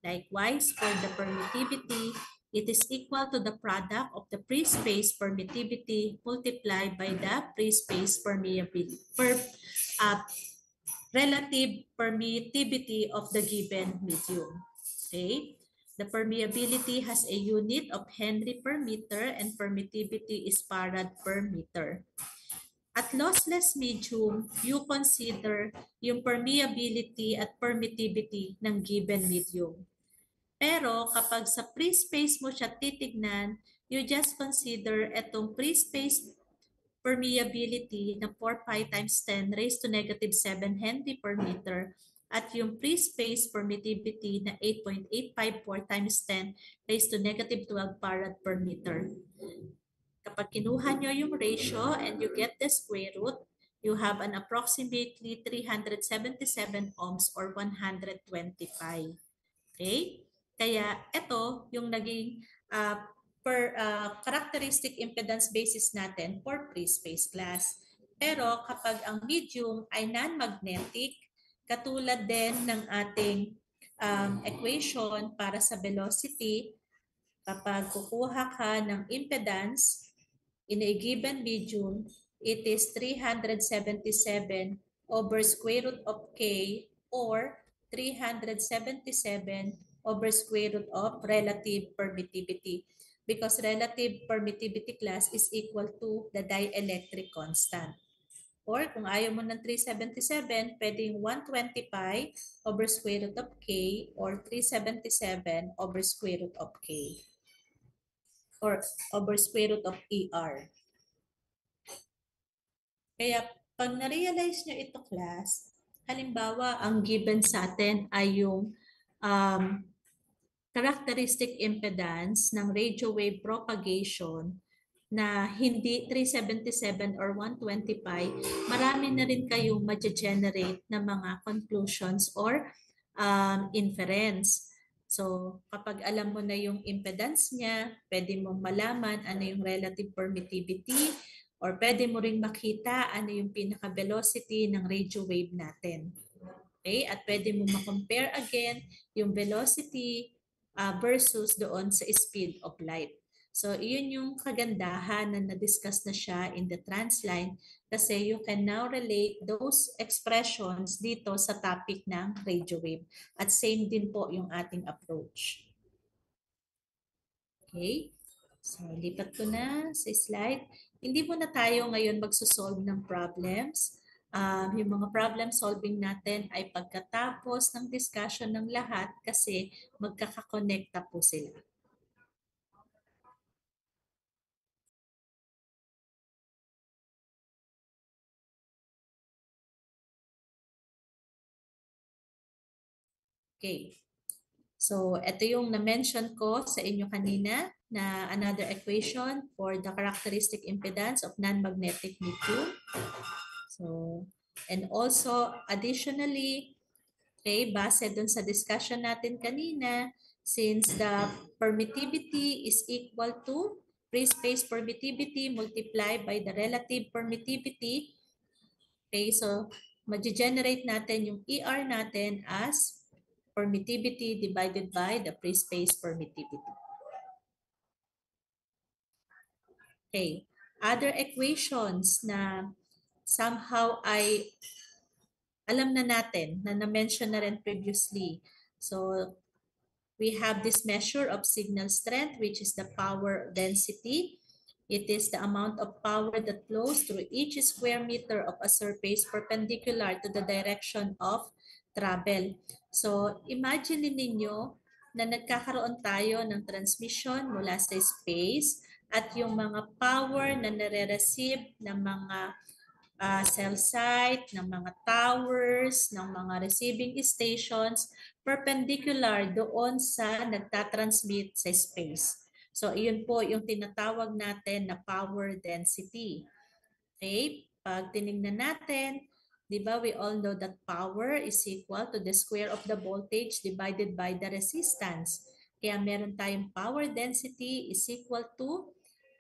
Likewise, for the permittivity, it is equal to the product of the free space permittivity multiplied by the free space permeability relative permittivity of the given medium. Okay? The permeability has a unit of Henry per meter and permittivity is farad per meter. At lossless medium, you consider yung permeability at permittivity ng given medium. Pero kapag sa free space mo siya titignan, you just consider itong free space permeability na 4 pi times 10 raised to negative 7 Henry per meter at yung free space permittivity na 8.854 times 10 raised to negative 12 farad per meter. Kapag kinuha nyo yung ratio and you get the square root, you have an approximately 377 ohms or 125. Okay? Kaya ito yung naging characteristic impedance basis natin for free space class. Pero kapag ang medium ay non-magnetic, katulad din ng ating equation para sa velocity, kapag kukuha ka ng impedance in a given medium, it is 377 over square root of k or 377 over square root of relative permittivity, because relative permittivity class is equal to the dielectric constant. Or kung ayaw mo ng 377, pwedeng 125 over square root of k or 377 over square root of k or over square root of ER. Kaya pag na-realize nyo ito class, halimbawa ang given sa atin ay yung um, characteristic impedance ng radio wave propagation na hindi 377 or 125, marami na rin kayong ma-generate na mga conclusions or inference. So, kapag alam mo na yung impedance niya, pwede mong malaman ano yung relative permittivity or pwede mo ring makita ano yung pinaka-velocity ng radio wave natin. Okay? At pwede mo ma-compare again yung velocity versus doon sa speed of light. So, iyon yung kagandahan na na-discuss na siya in the transline kasi you can now relate those expressions dito sa topic ng radio wave. At same din po yung ating approach. Okay? So, lipat ko na sa slide. Hindi muna tayo ngayon magsosolve ng problems. Yung mga problem solving natin ay pagkatapos ng discussion ng lahat kasi magkakakonekta po sila. Okay. So, ito yung na-mention ko sa inyo kanina na another equation for the characteristic impedance of non-magnetic medium. So, and also additionally, okay, base dun sa discussion natin kanina, since the permittivity is equal to free space permittivity multiplied by the relative permittivity, okay, so mag-generate natin yung ER natin as permittivity divided by the free space permittivity. Okay, other equations na somehow ay alam na natin na na-mention na rin previously. So, we have this measure of signal strength, which is the power density. It is the amount of power that flows through each square meter of a surface perpendicular to the direction of travel. So, imagine ninyo na nagkakaroon tayo ng transmission mula sa space at yung mga power na nare-receive ng mga cell site, ng mga towers, ng mga receiving stations, perpendicular doon sa nagtatransmit sa space. So, iyon po yung tinatawag natin na power density. Okay? Pag tinignan natin, di ba, we all know that power is equal to the square of the voltage divided by the resistance. Kaya meron tayong power density is equal to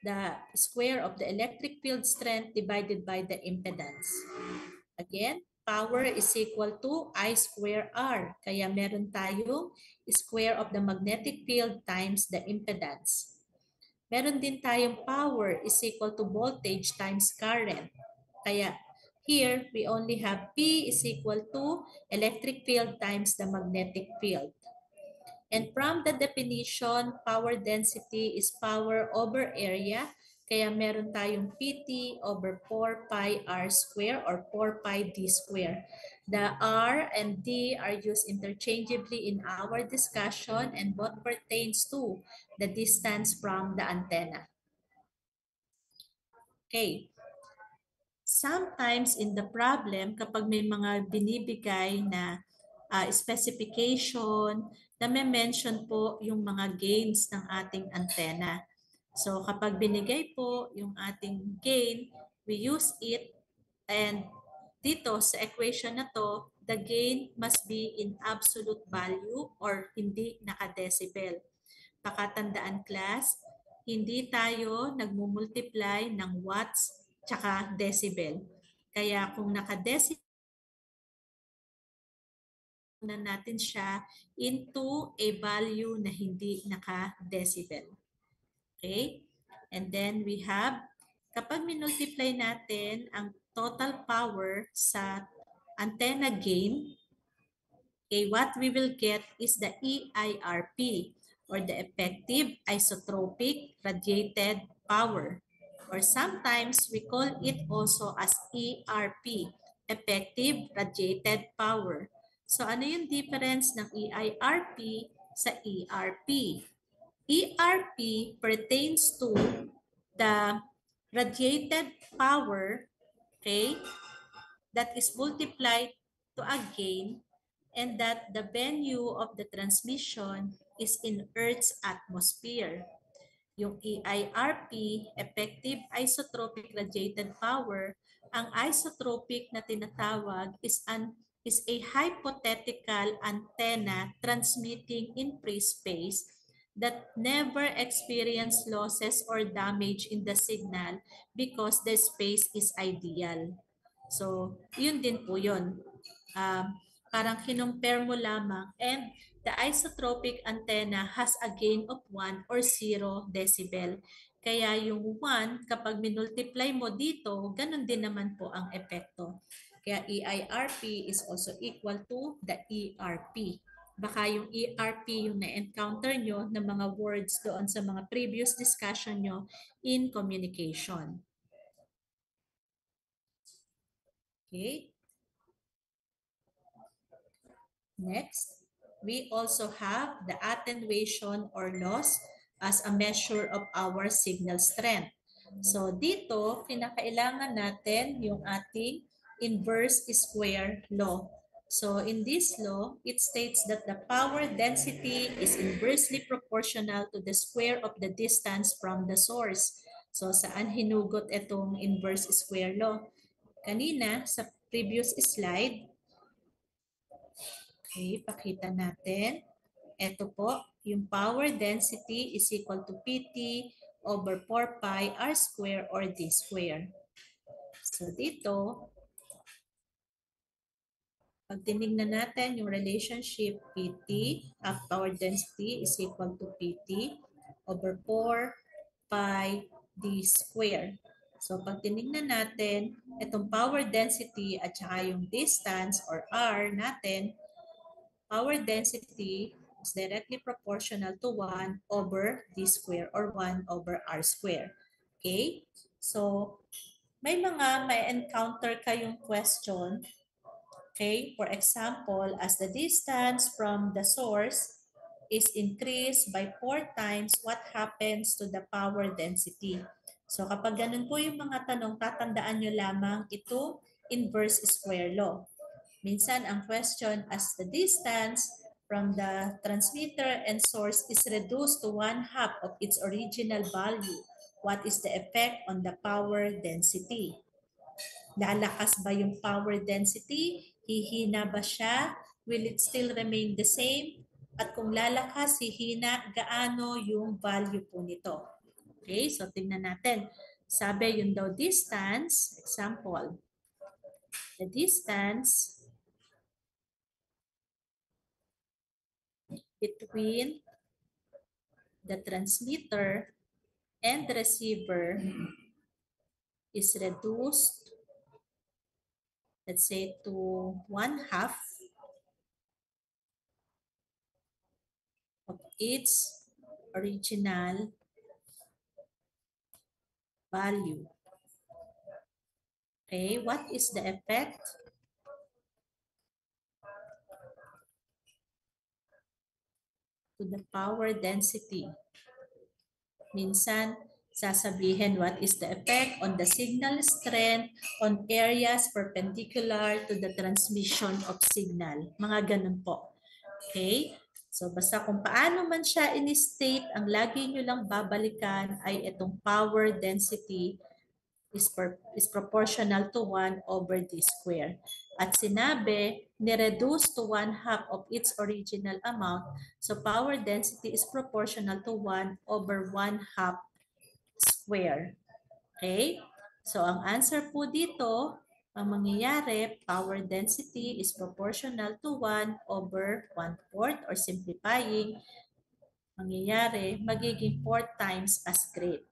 the square of the electric field strength divided by the impedance. Again, power is equal to I square R. Kaya meron tayong square of the magnetic field times the impedance. Meron din tayong power is equal to voltage times current. Kaya here, we only have P is equal to electric field times the magnetic field. And from the definition, power density is power over area. Kaya meron tayong PT over 4 pi r square or 4 pi d square. The R and D are used interchangeably in our discussion and both pertains to the distance from the antenna. Okay. Sometimes in the problem, kapag may mga binibigay na specification, na may mention po yung mga gains ng ating antenna. So kapag binigay po yung ating gain, we use it, and dito sa equation na to, the gain must be in absolute value or hindi naka-decibel. Pakatandaan class, hindi tayo nagmumultiply ng watts tsaka decibel. Kaya kung nakadecibel na natin siya into a value na hindi naka-decibel. Okay? And then we have, kapag minultiply natin ang total power sa antenna gain, okay, what we will get is the EIRP, or the effective isotropic radiated power. Or sometimes we call it also as ERP, effective radiated power. So ano yung difference ng EIRP sa ERP? ERP pertains to the radiated power, okay, that is multiplied to a gain, and that the venue of the transmission is in Earth's atmosphere. Yung EIRP, effective isotropic radiated power, ang isotropic na tinatawag is a hypothetical antenna transmitting in free space that never experience losses or damage in the signal because the space is ideal. So, yun din po yun. Parang kinumpare mo lamang, and the isotropic antenna has a gain of 1 or 0 decibel. Kaya yung 1, kapag minultiply mo dito, ganun din naman po ang epekto. Kaya EIRP is also equal to the ERP. Baka yung ERP yung na-encounter nyo ng mga words doon sa mga previous discussion nyo in communication. Okay? Next, we also have the attenuation or loss as a measure of our signal strength. So dito, kinakailangan natin yung ating inverse square law. So in this law, it states that the power density is inversely proportional to the square of the distance from the source. So saan hinugot itong inverse square law? Kanina, sa previous slide, okay, pakita natin. Ito po, yung power density is equal to PT over 4 pi R square or D square. So dito, pag tinignan natin yung relationship PT, power density is equal to PT over 4 pi D square. So pag tinignan natin, itong power density at saka yung distance or R natin, power density is directly proportional to 1 over D square or 1 over R square. Okay? So, may encounter kayong question. Okay? For example, as the distance from the source is increased by 4 times, what happens to the power density? So, kapag ganun po yung mga tanong, tatandaan nyo lamang ito inverse square law. Minsan, ang question, as the distance from the transmitter and source is reduced to 1/2 of its original value, what is the effect on the power density? Lalakas ba yung power density? Hihina ba siya? Will it still remain the same? At kung lalakas, hihina, gaano yung value po nito? Okay, so tingnan natin. Sabi yung daw distance, example, the distance between the transmitter and the receiver is reduced, let's say, to 1/2 of its original value. Okay, what is the effect? To the power density. Minsan, sasabihin what is the effect on the signal strength on areas perpendicular to the transmission of signal. Mga ganun po. Okay? So basta kung paano man siya in-state, ang lagi nyo lang babalikan ay itong power density is proportional to 1 over D square. At sinabi, ni-reduce to 1/2 of its original amount. So power density is proportional to 1 over 1/2 square. Okay? So ang answer po dito ang mangyayari, power density is proportional to 1 over 1/4 or simplifying, mangyayari, magiging 4 times as great.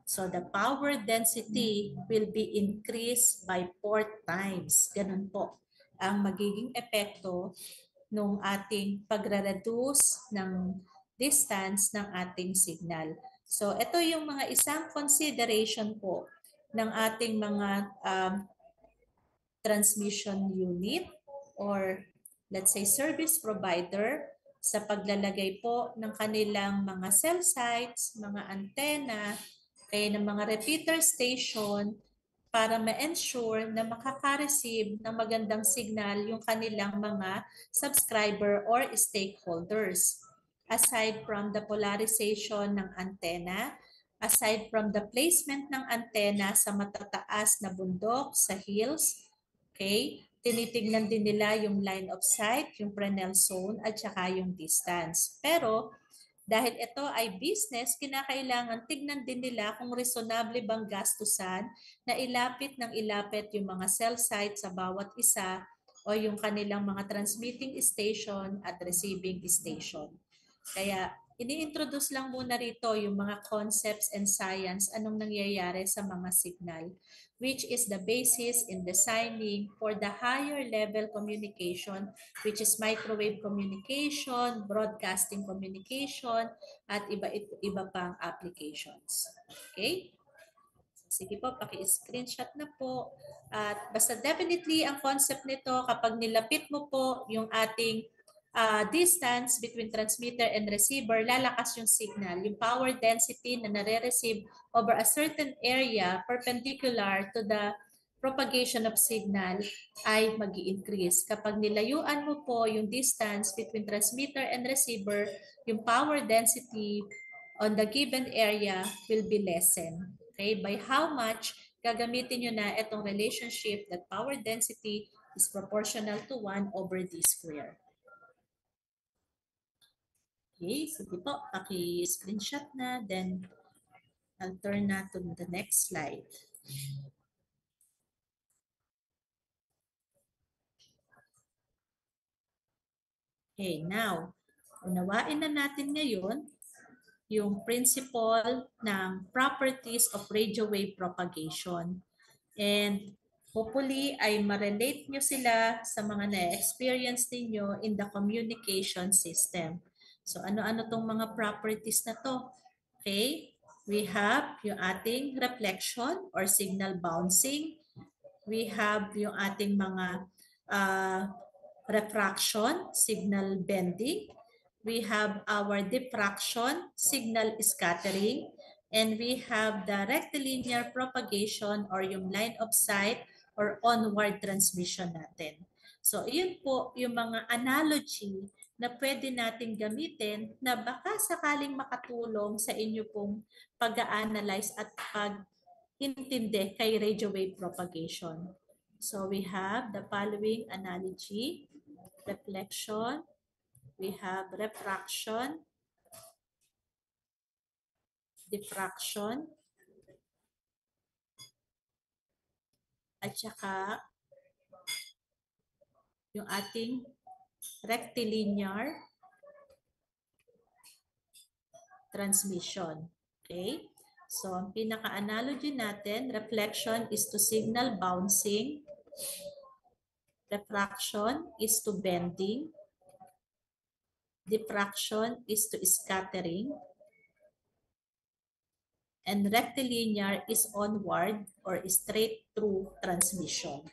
So the power density will be increased by 4 times. Ganun po ang magiging epekto ng ating pagre-reduce ng distance ng ating signal. So ito yung mga isang consideration po ng ating mga transmission unit or let's say service provider sa paglalagay po ng kanilang mga cell sites, mga antenna, kaya ng mga repeater station para ma-ensure na makaka-receive ng magandang signal yung kanilang mga subscriber or stakeholders. Aside from the polarization ng antenna, aside from the placement ng antenna sa matataas na bundok, sa hills, okay, tinitignan din nila yung line of sight, yung Fresnel zone, at saka yung distance. Pero dahil ito ay business, kinakailangan tignan din nila kung reasonable bang gastusan na ilapit ng ilapit yung mga cell site sa bawat isa o yung kanilang mga transmitting station at receiving station. Kaya ini-introduce lang muna rito yung mga concepts and science, anong nangyayari sa mga signal, which is the basis in designing for the higher level communication, which is microwave communication, broadcasting communication, at iba pang applications. Okay? Sige po, paki-screenshot na po. At basta definitely ang concept nito, kapag nilapit mo po yung ating distance between transmitter and receiver, lalakas yung signal. Yung power density na nare-receive over a certain area perpendicular to the propagation of signal ay mag-i-increase. Kapag nilayuan mo po yung distance between transmitter and receiver, yung power density on the given area will be lessened. Okay? By how much, gagamitin nyo na itong relationship that power density is proportional to 1 over d square. Okay, sige po, paki-screenshot na, then I'll turn na to the next slide. Okay, now, unawain na natin ngayon yung principle ng properties of radio wave propagation. And hopefully ay ma-relate nyo sila sa mga na-experience ninyo in the communication system. So ano-ano tong mga properties na to? Okay, we have yung ating reflection or signal bouncing. We have yung ating mga refraction, signal bending. We have our diffraction, signal scattering. And we have the rectilinear propagation or yung line of sight or onward transmission natin. So, yun po yung mga analogy na pwede natin gamitin na baka sakaling makatulong sa inyo pong pag-analyze at pag-intindi kay radio wave propagation. So, we have the following analogy: reflection, we have refraction, diffraction, at saka yung ating rectilinear transmission. Okay? So, ang pinaka-analogy natin, reflection is to signal bouncing, refraction is to bending, diffraction is to scattering, and rectilinear is onward or straight through transmission.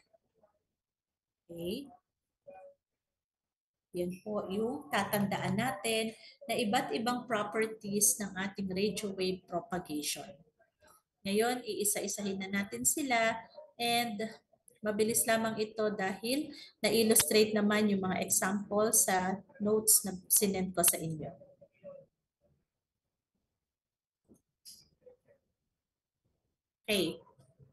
Okay? Yan po yung tatandaan natin na iba't ibang properties ng ating radio wave propagation. Ngayon, iisa-isahin na natin sila and mabilis lamang ito dahil na-illustrate naman yung mga example sa notes na sinend ko sa inyo. Okay.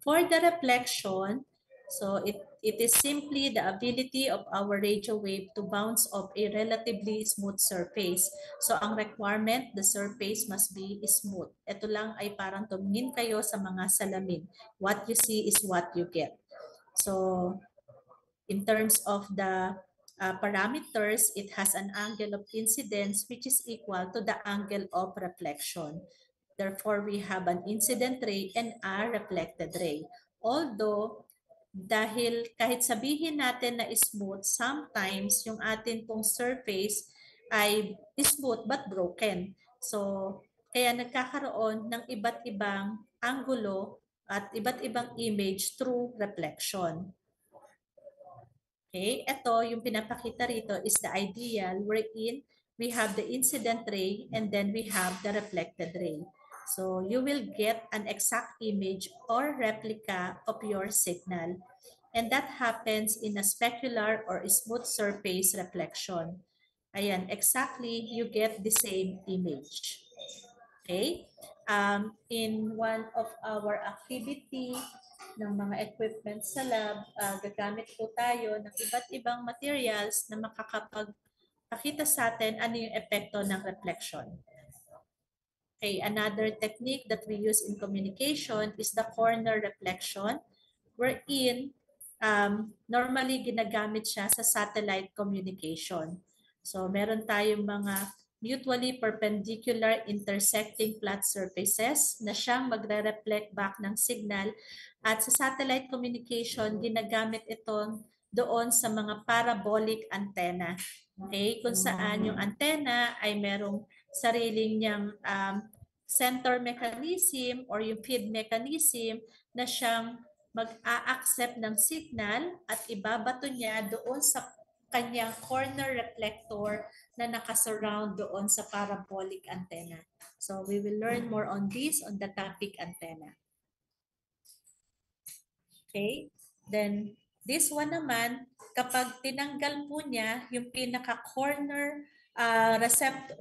For the reflection, so it is simply the ability of our radio wave to bounce off a relatively smooth surface. So ang requirement, the surface must be smooth. Ito lang ay parang tumingin kayo sa mga salamin. What you see is what you get. So in terms of the parameters, it has an angle of incidence which is equal to the angle of reflection. Therefore, we have an incident ray and a reflected ray. Although, dahil kahit sabihin natin na smooth, sometimes yung atin pong surface ay smooth but broken. So, kaya nagkakaroon ng iba't ibang angulo at iba't ibang image through reflection. Okay, ito yung pinapakita rito is the ideal wherein we have the incident ray and then we have the reflected ray. So you will get an exact image or replica of your signal. And that happens in a specular or smooth surface reflection. Ayan, exactly you get the same image. Okay? In one of our activity ng mga equipment sa lab, gagamit po tayo ng iba't ibang materials na makakapagpakita sa atin ano yung epekto ng reflection. Okay, another technique that we use in communication is the corner reflection, wherein normally ginagamit siya sa satellite communication. So meron tayong mga mutually perpendicular intersecting flat surfaces na siyang magre-reflect back ng signal, at sa satellite communication ginagamit ito doon sa mga parabolic antenna. Okay, kung saan yung antenna ay merong sariling niyang center mechanism or yung feed mechanism na siyang mag-a-accept ng signal at ibabato niya doon sa kanyang corner reflector na nakasurround doon sa parabolic antenna. So we will learn more on this on the topic antenna. Okay? Then this one naman, kapag tinanggal po niya yung pinaka-corner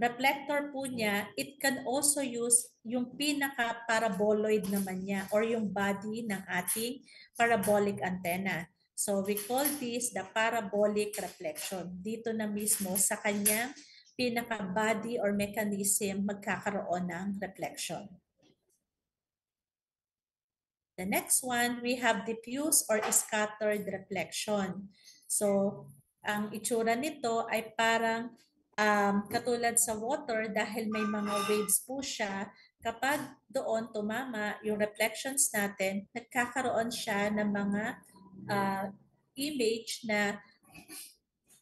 reflector po niya, it can also use yung pinaka-paraboloid naman niya or yung body ng ating parabolic antenna. So we call this the parabolic reflection. Dito na mismo sa kanyang pinaka-body or mechanism magkakaroon ng reflection. The next one, we have diffuse or scattered reflection. So, ang itsura nito ay parang katulad sa water dahil may mga waves po siya. Kapag doon tumama yung reflections natin, nagkakaroon siya ng mga image na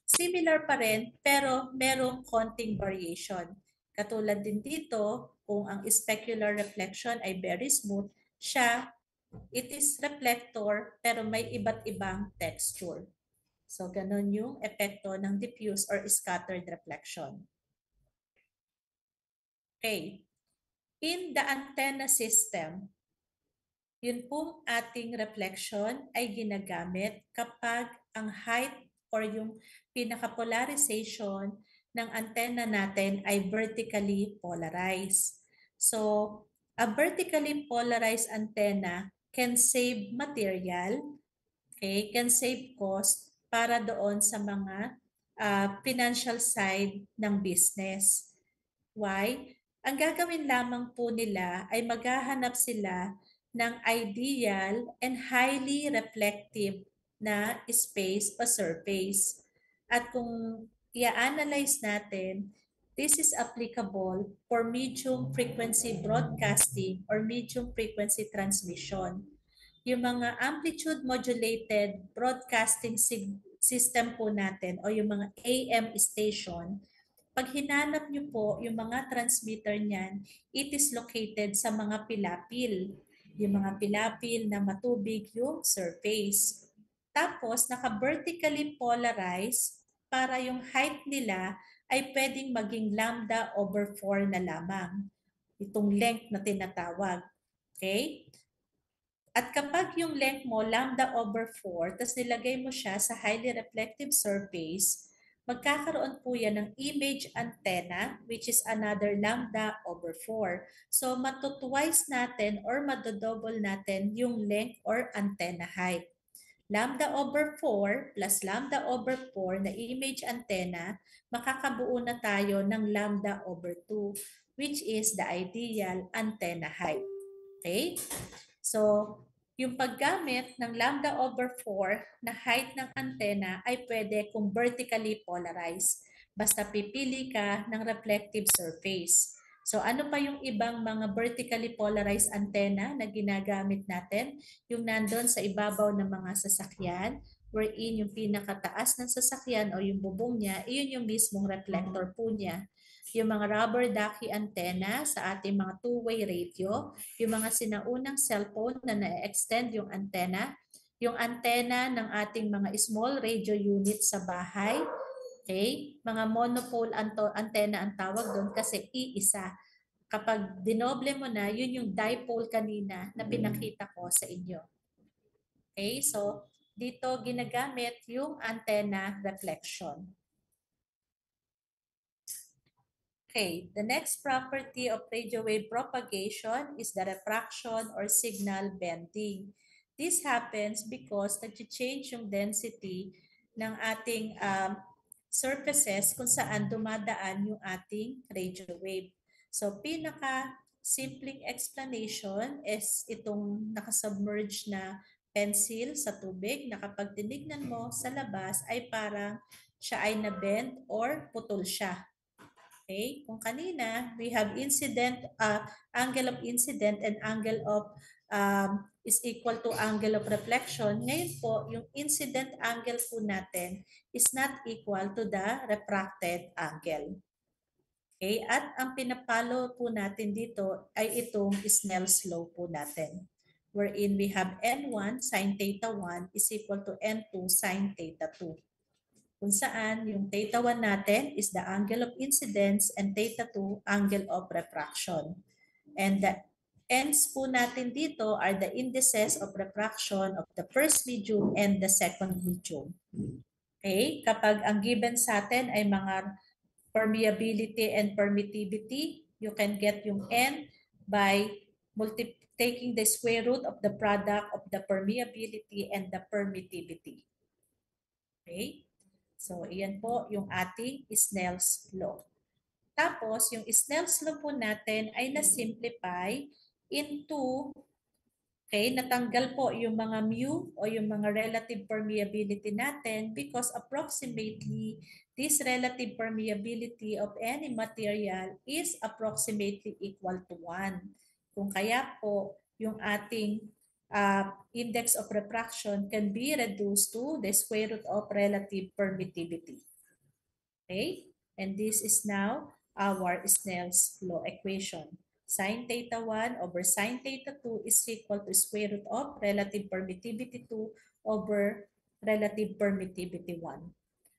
similar pa rin pero merong konting variation. Katulad din dito, kung ang specular reflection ay very smooth, siya it is reflector pero may iba't ibang texture. So, ganun yung epekto ng diffuse or scattered reflection. Okay. In the antenna system, yun pong ating reflection ay ginagamit kapag ang height or yung pinaka-polarization ng antenna natin ay vertically polarized. So, a vertically polarized antenna can save material, okay, can save cost para doon sa mga financial side ng business. Why? Ang gagawin lamang po nila ay maghahanap sila ng ideal and highly reflective na space o surface. At kung i-analyze natin, this is applicable for medium frequency broadcasting or medium frequency transmission. Yung mga amplitude modulated broadcasting system po natin o yung mga AM station, pag hinanap nyo po yung mga transmitter niyan, it is located sa mga pilapil. Yung mga pilapil na matubig yung surface. Tapos, naka-vertically polarized para yung height nila ay pwedeng maging lambda over 4 na lamang. Itong length na tinatawag. Okay? At kapag yung length mo lambda over 4, tapos nilagay mo siya sa highly reflective surface, magkakaroon po yan ng image antenna, which is another lambda over 4. So matutwice natin or madodouble natin yung length or antenna height. Lambda over 4 plus lambda over 4 na image antenna, makakabuo na tayo ng lambda over 2, which is the ideal antenna height. Okay? So, Yung paggamit ng lambda over 4 na height ng antena ay pwede kung vertically polarized. Basta pipili ka ng reflective surface. So ano pa yung ibang mga vertically polarized antenna na ginagamit natin? Yung nandun sa ibabaw ng mga sasakyan, wherein yung pinakataas ng sasakyan o yung bubong niya, iyon yung mismong reflector po niya. Yung mga rubber ducky antenna sa ating mga two-way radio, yung mga sinaunang cellphone na na-extend yung antenna ng ating mga small radio unit sa bahay, okay? Mga monopole antenna ang tawag doon kasi iisa. Kapag dinoble mo na, yun yung dipole kanina na pinakita ko sa inyo. Okay, so dito ginagamit yung antenna reflection. Okay, the next property of radio wave propagation is the refraction or signal bending. This happens because nag-change yung density ng ating surfaces kung saan dumadaan yung ating radio wave. So, pinaka-simpleng explanation is itong nakasubmerge na pencil sa tubig na kapag tinignan mo sa labas ay parang siya ay na-bend or putol siya. Okay? Kung kanina, we have angle of incident and angle of is equal to angle of reflection. Ngayon po, yung incident angle po natin is not equal to the refracted angle. Okay? At ang pinapalo po natin dito ay itong Snell's law po natin, wherein we have N1 sin theta 1 is equal to N2 sin theta 2. Kung saan yung theta 1 natin is the angle of incidence and theta 2 angle of refraction. And the ends po natin dito are the indices of refraction of the first medium and the second medium. Okay? Kapag ang given sa atin ay mga permeability and permittivity, you can get yung N by taking the square root of the product of the permeability and the permittivity. Okay? So, iyan po yung ating Snell's law. Tapos, yung Snell's law po natin ay na-simplify into, okay, natanggal po yung mga mu o yung mga relative permeability natin because approximately this relative permeability of any material is approximately equal to 1. Kung kaya po, yung ating index of refraction can be reduced to the square root of relative permittivity. Okay? And this is now our Snell's law equation. Sin theta 1 over sin theta 2 is equal to square root of relative permittivity 2 over relative permittivity 1.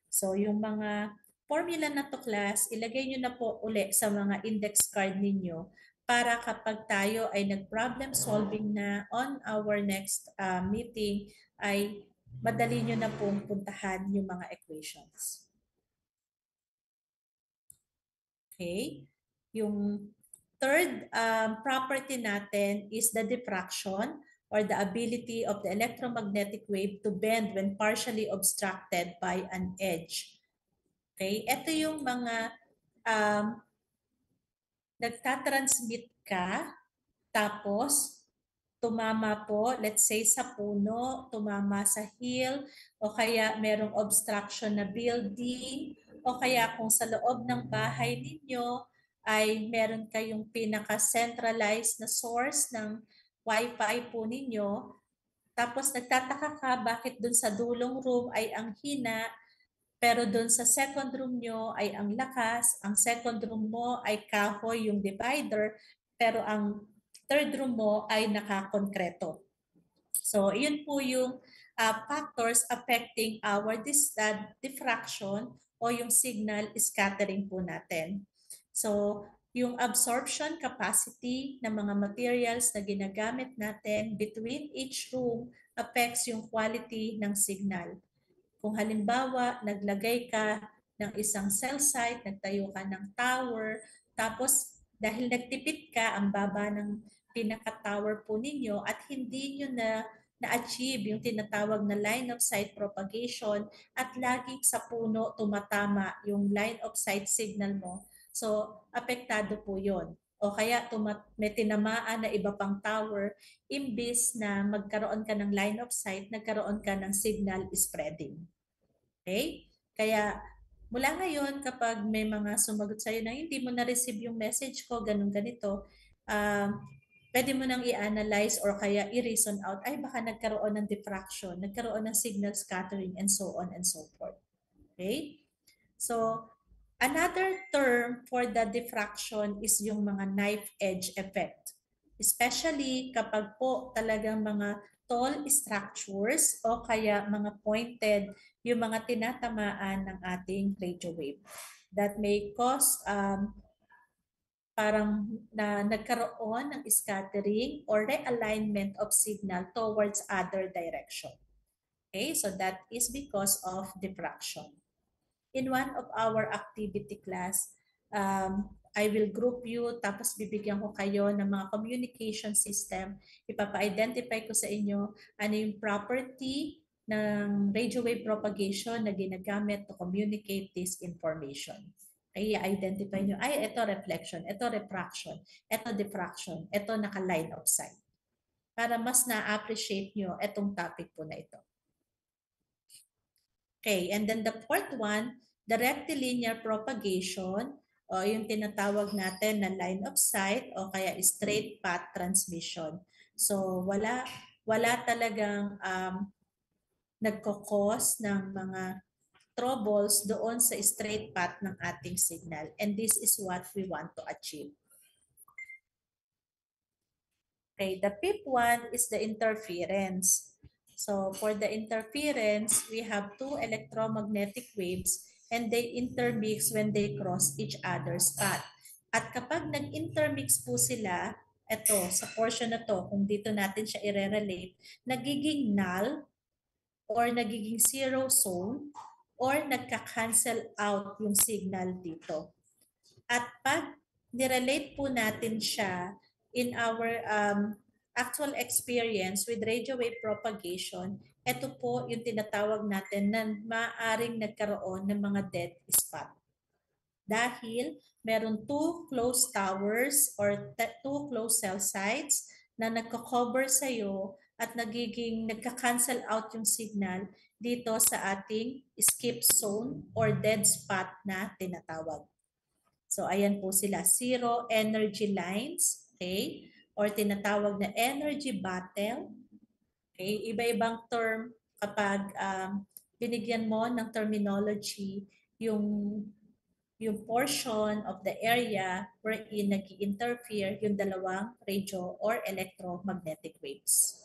So yung mga formula na to class, ilagay nyo na po uli sa mga index card ninyo para kapag tayo ay nag-problem solving na on our next meeting ay madali nyo na pong puntahan yung mga equations. Okay? Yung third property natin is the diffraction or the ability of the electromagnetic wave to bend when partially obstructed by an edge. Okay? Ito yung mga nagtatransmit ka, tapos tumama po, let's say sa puno, tumama sa hill, o kaya merong obstruction na building, o kaya kung sa loob ng bahay ninyo ay meron kayong pinaka-centralized na source ng Wi-Fi po ninyo, tapos nagtataka ka bakit dun sa dulong room ay ang hina, pero dun sa second room nyo ay ang lakas, ang second room mo ay kahoy yung divider, pero ang third room mo ay nakakonkreto. So, yun po yung factors affecting our diffraction o yung signal scattering po natin. So, yung absorption capacity ng mga materials na ginagamit natin between each room affects yung quality ng signal. Kung halimbawa, naglagay ka ng isang cell site, nagtayo ka ng tower, tapos dahil nagtipid ka, ang baba ng pinaka-tower po ninyo at hindi nyo na-achieve yung tinatawag na line of sight propagation at lagi sa puno tumatama yung line of sight signal mo. So, apektado po yon. o kaya may tinamaan na iba pang tower, imbis na magkaroon ka ng line of sight, nagkaroon ka ng signal spreading. Okay? Kaya mula ngayon, kapag may mga sumagot sa'yo na hindi mo na-receive yung message ko, ganun ganito, pwede mo nang i-analyze or kaya i-reason out, ay baka nagkaroon ng diffraction, nagkaroon ng signal scattering, and so on and so forth. Okay? So, another term for the diffraction is yung mga knife edge effect. Especially kapag po talagang mga tall structures o kaya mga pointed yung mga tinatamaan ng ating radio wave that may cause parang nagkaroon ng scattering or realignment of signal towards other direction. Okay, so that is because of diffraction. In one of our activity class, I will group you, tapos bibigyan ko kayo ng mga communication system. Ipapa-identify ko sa inyo ano yung property ng radio wave propagation na ginagamit to communicate this information. Ay, identify nyo, ay, ito reflection, ito refraction, ito diffraction, ito naka-line of sight. Para mas na-appreciate nyo itong topic po na ito. Okay, and then the fourth one, the rectilinear propagation, o yung tinatawag natin na line of sight o kaya straight path transmission. So wala talagang nagkakos ng mga troubles doon sa straight path ng ating signal. And this is what we want to achieve. Okay, the fifth one is the interference. So for the interference, we have two electromagnetic waves and they intermix when they cross each other's path. At kapag nag-intermix po sila, ito, sa portion na to, kung dito natin siya i-relate, nagiging null or nagiging zero zone or nagka-cancel out yung signal dito. At pag nirelate po natin siya in our actual experience with radio wave propagation, ito po yung tinatawag natin na maaring nagkaroon ng mga dead spot. Dahil meron two close towers or two close cell sites na nagko-cover sa'yo at nagka-cancel out yung signal dito sa ating skip zone or dead spot na tinatawag. So, ayan po sila. Zero energy lines, okay? Or tinatawag na energy battle. Okay? Iba-ibang term kapag binigyan mo ng terminology yung portion of the area wherein nag-interfere yung dalawang radio or electromagnetic waves.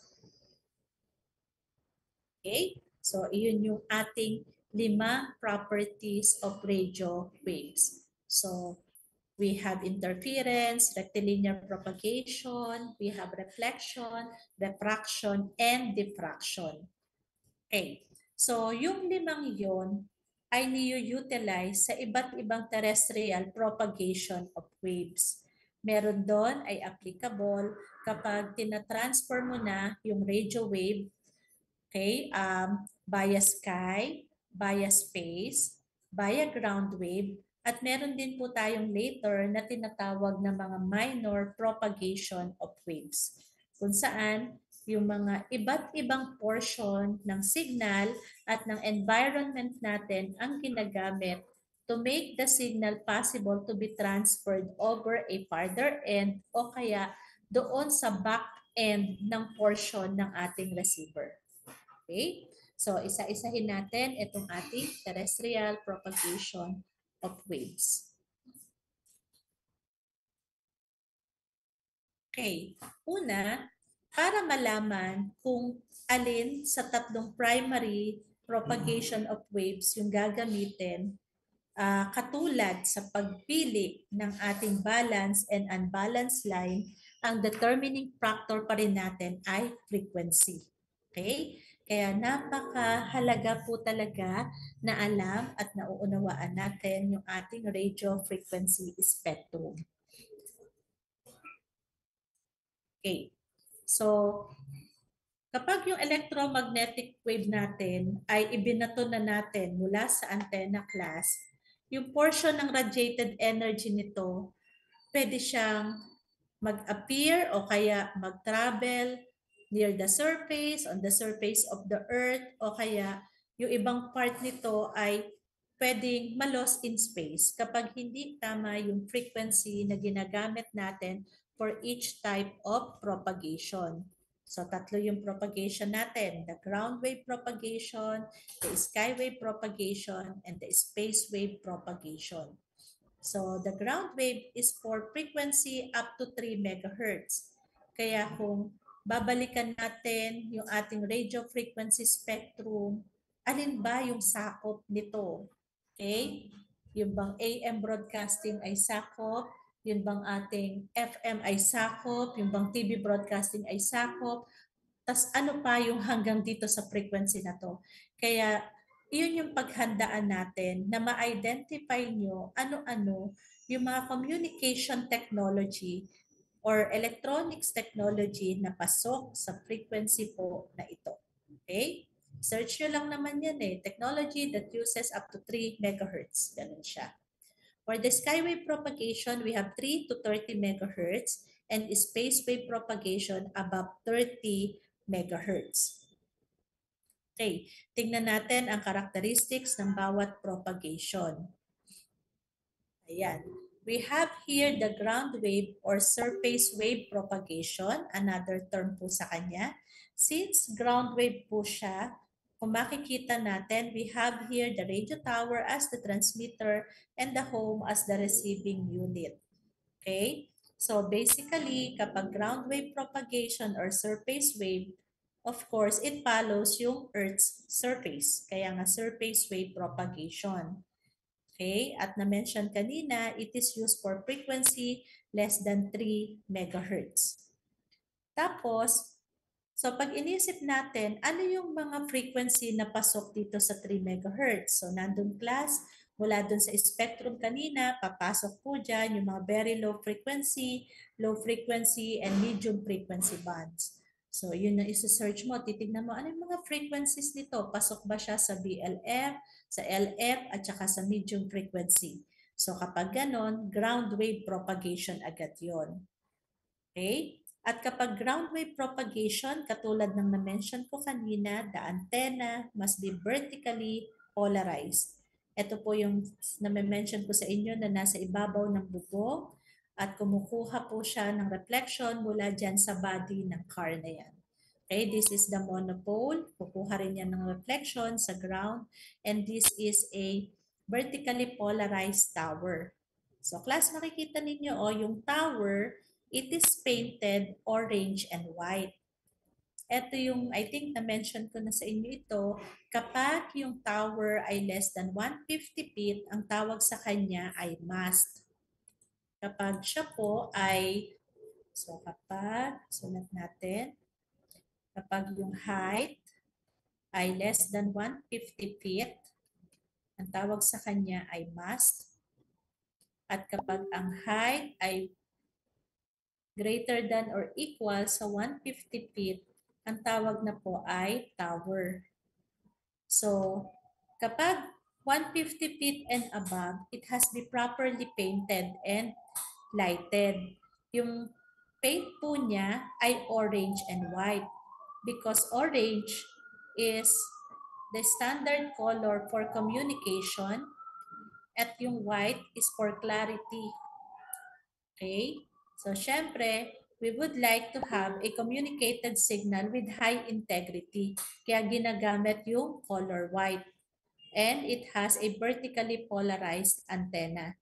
Okay? So, iyon yung ating 5 properties of radio waves. So, we have interference, rectilinear propagation, we have reflection, refraction, and diffraction. Okay. So, yung 5 yon ay niyo-utilize sa iba't ibang terrestrial propagation of waves. Meron doon ay applicable kapag tinatransfer mo na yung radio wave, okay, via sky, via space, via ground wave, at meron din po tayong later na tinatawag na mga minor propagation of waves, kung saan yung mga iba't ibang portion ng signal at ng environment natin ang ginagamit to make the signal possible to be transferred over a farther end o kaya doon sa back end ng portion ng ating receiver. Okay? So, isa-isahin natin itong ating terrestrial propagation of waves. Okay. Una, para malaman kung alin sa 3 primary propagation of waves yung gagamitin, katulad sa pagpili ng ating balance and unbalanced line, ang determining factor pa rin natin ay frequency. Okay? Kaya napakahalaga po talaga na alam at nauunawaan natin yung ating radio frequency spectrum. Okay. So, kapag yung electromagnetic wave natin ay ibinato na natin mula sa antenna class, yung portion ng radiated energy nito pwede siyang mag-appear o kaya mag-travel near the surface, on the surface of the earth, o kaya yung ibang part nito ay pwedeng ma-lost in space kapag hindi tama yung frequency na ginagamit natin for each type of propagation. So, tatlo yung propagation natin, the ground wave propagation, the skywave propagation, and the space wave propagation. So, the ground wave is for frequency up to 3 megahertz. Kaya kung babalikan natin yung ating radio frequency spectrum, alin ba yung sakop nito? Okay? Yung bang AM broadcasting ay sakop, yung bang ating FM ay sakop, yung bang TV broadcasting ay sakop, tas ano pa yung hanggang dito sa frequency na to. Kaya yun yung paghandaan natin na ma-identify nyo ano-ano yung mga communication technology or electronics technology na pasok sa frequency po na ito. Okay? Search nyo lang naman yan eh. Technology that uses up to 3 megahertz. Ganun siya. For the skywave propagation, we have 3 to 30 megahertz and space wave propagation above 30 megahertz. Okay, tingnan natin ang characteristics ng bawat propagation. Ayan. We have here the ground wave or surface wave propagation, another term po sa kanya. Since ground wave po siya, kung makikita natin, we have here the radio tower as the transmitter and the home as the receiving unit. Okay? So basically, kapag ground wave propagation or surface wave, of course, it follows yung Earth's surface. Kaya nga surface wave propagation. Okay? At na-mention kanina, it is used for frequency less than 3 megahertz. Tapos, so pag inisip natin, ano yung mga frequency na pasok dito sa 3 megahertz? So nandun class, mula dun sa spectrum kanina, papasok po dyan yung mga very low frequency, and medium frequency bands. So yun na isa-search mo, titignan mo, ano yung mga frequencies nito? Pasok ba siya sa BLF, sa LF, at saka sa medium frequency? So kapag ganon, ground wave propagation agad yon. Okay? At kapag ground wave propagation, katulad ng na-mention ko kanina, the antenna must be vertically polarized. Ito po yung na-mention ko sa inyo na nasa ibabaw ng bubong at kumukuha po siya ng reflection mula dyan sa body ng car na yan. Okay, this is the monopole. Kukuha rin yan ng reflection sa ground. And this is a vertically polarized tower. So class, makikita ninyo yung tower, it is painted orange and white. Ito yung, I think na-mention ko na sa inyo ito, kapag yung tower ay less than 150 feet, ang tawag sa kanya ay mast. Kapag siya po ay, so kapag, sulat natin, kapag yung height ay less than 150 feet, ang tawag sa kanya ay mast. At kapag ang height ay greater than or equal sa 150 feet, ang tawag na po ay tower. So, kapag 150 feet and above, it has to be properly painted and lighted. Yung paint po niya ay orange and white because orange is the standard color for communication at yung white is for clarity. Okay? So, syempre, we would like to have a communicated signal with high integrity. Kaya ginagamit yung color white. And it has a vertically polarized antenna.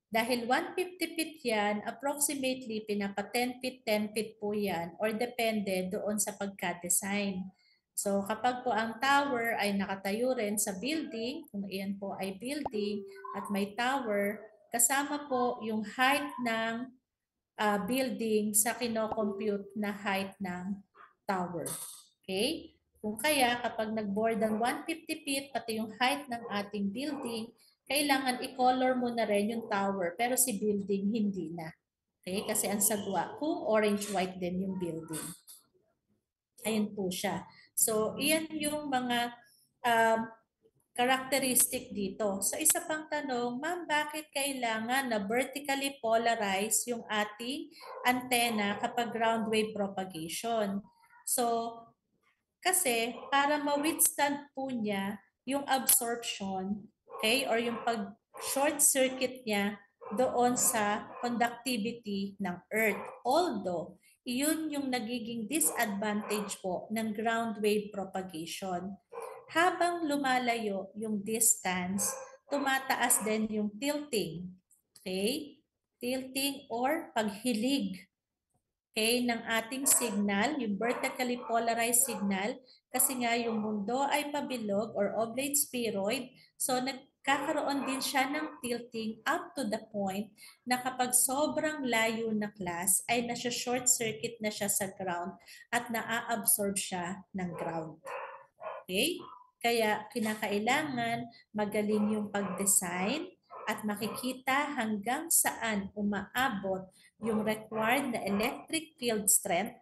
Dahil 150 feet yan, approximately pinapa 10 feet, 10 feet po yan or depende doon sa pagka-design. So kapag po ang tower ay nakatayo rin sa building, kung iyan po ay building at may tower, kasama po yung height ng building sa kino-compute na height ng tower. Okay? Kung kaya, kapag nag-more than 150 feet, pati yung height ng ating building, kailangan i-color mo na rin yung tower, pero si building hindi na. Okay? Kasi ang sagwa, kung orange-white din yung building. Ayun po siya. So, iyan yung mga characteristic dito. So isa pang tanong, ma'am, bakit kailangan na vertically polarize yung ating antenna kapag ground wave propagation? So kasi para ma-withstand po niya yung absorption, okay, or yung pag short circuit niya doon sa conductivity ng Earth. Although, iyon yung nagiging disadvantage po ng ground wave propagation. Habang lumalayo yung distance, tumataas din yung tilting. Okay? Tilting or paghilig, okay, ng ating signal, yung vertically polarized signal, kasi nga yung mundo ay pabilog or oblate spheroid, so nagkakaroon din siya ng tilting up to the point na kapag sobrang layo na class ay nasa-short circuit na siya sa ground at naa-absorb siya ng ground. Okay? Kaya kinakailangan magaling yung pag-design at makikita hanggang saan umaabot yung required na electric field strength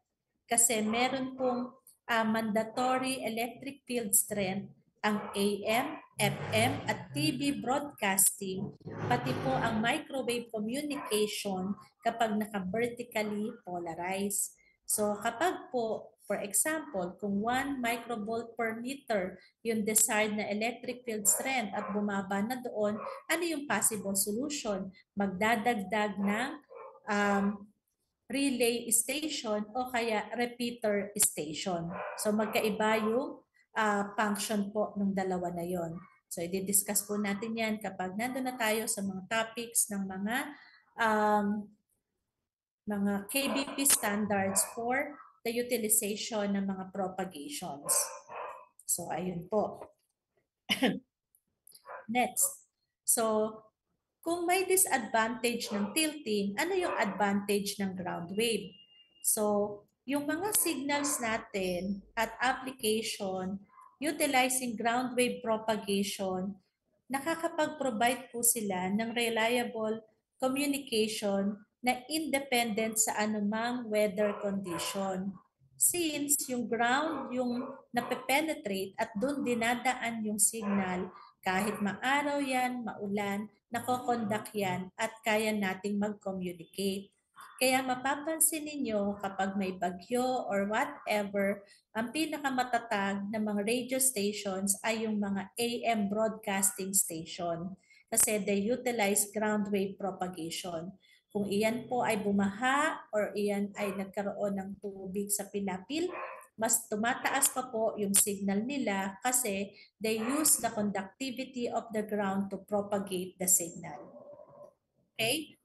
kasi meron pong mandatory electric field strength ang AM, FM at TV broadcasting, pati po ang microwave communication kapag naka-vertically polarized. So kapag po, for example, kung 1 microvolt per meter yung desired na electric field strength at bumaba na doon, ano yung possible solution? Magdadagdag ng relay station o kaya repeater station. So magkaiba yung function po ng dalawa na yon. So i-discuss po natin yan kapag nandun na tayo sa mga topics ng mga KBP standards for the utilization ng mga propagations. So ayun po. Next. So kung may disadvantage ng tilting, ano yung advantage ng ground wave? So, yung mga signals natin at application utilizing ground wave propagation, nakakapag-provide po sila ng reliable communication na independent sa anumang weather condition. Since yung ground yung napepenetrate at doon dinadaan yung signal, kahit maaraw yan, maulan, nakokondak yan at kaya nating mag-communicate. Kaya mapapansin ninyo kapag may bagyo or whatever, ang pinakamatatag na mga radio stations ay yung mga AM broadcasting station kasi they utilize ground wave propagation. Kung iyan po ay bumaha or iyan ay nagkaroon ng tubig sa pilapil, mas tumataas pa po yung signal nila kasi they use the conductivity of the ground to propagate the signal. Okay?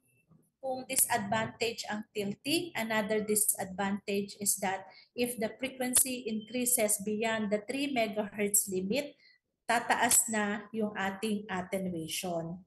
Kung disadvantage ang tilting, another disadvantage is that if the frequency increases beyond the 3 MHz limit, tataas na yung ating attenuation.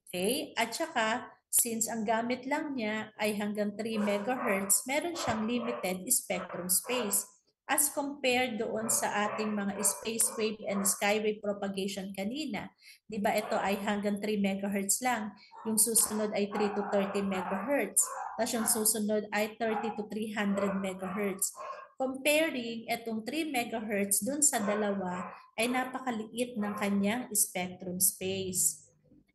Okay? At saka, since ang gamit lang niya ay hanggang 3 MHz, meron siyang limited spectrum space as compared doon sa ating mga space wave and skywave propagation kanina. Di ba ito ay hanggang 3 MHz lang. Yung susunod ay 3 to 30 MHz. Tapos yung susunod ay 30 to 300 MHz. Comparing itong 3 MHz dun sa dalawa ay napakaliit ng kanyang spectrum space.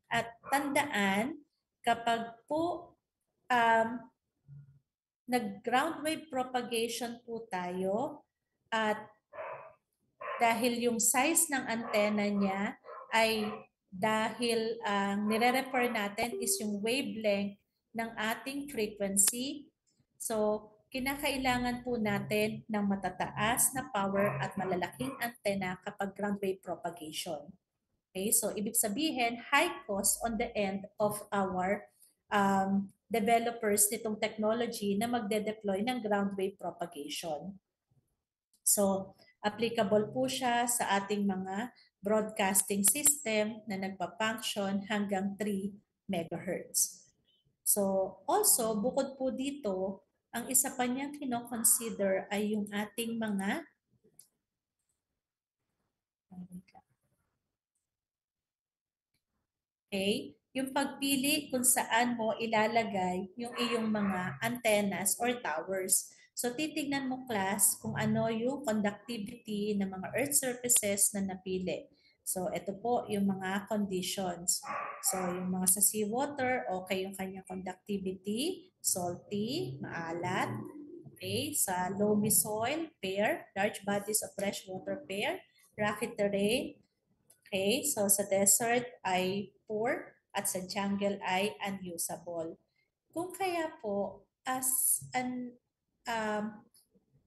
At tandaan, kapag po nag-ground wave propagation po tayo at dahil yung size ng antenna niya ay dahil nire-refer natin is yung wavelength ng ating frequency. So, kinakailangan po natin ng matataas na power at malalaking antenna kapag ground wave propagation. Okay, so ibig sabihin, high cost on the end of our developers nitong technology na magde-deploy ng ground wave propagation. So, applicable po siya sa ating mga broadcasting system na nagpa-function hanggang 3 MHz. So, also, bukod po dito, ang isa pa niyang kino-consider ay yung ating mga okay, yung pagpili kung saan mo ilalagay yung iyong mga antennas or towers. So titignan mo class kung ano yung conductivity ng mga earth surfaces na napili. So, ito po yung mga conditions. So, yung mga sa seawater, okay yung kanyang conductivity, salty, maalat. Okay, sa loamy soil, pair, large bodies of fresh water pair, rocky terrain. Okay, so sa desert ay poor at sa jungle ay unusable. Kung kaya po, as an um,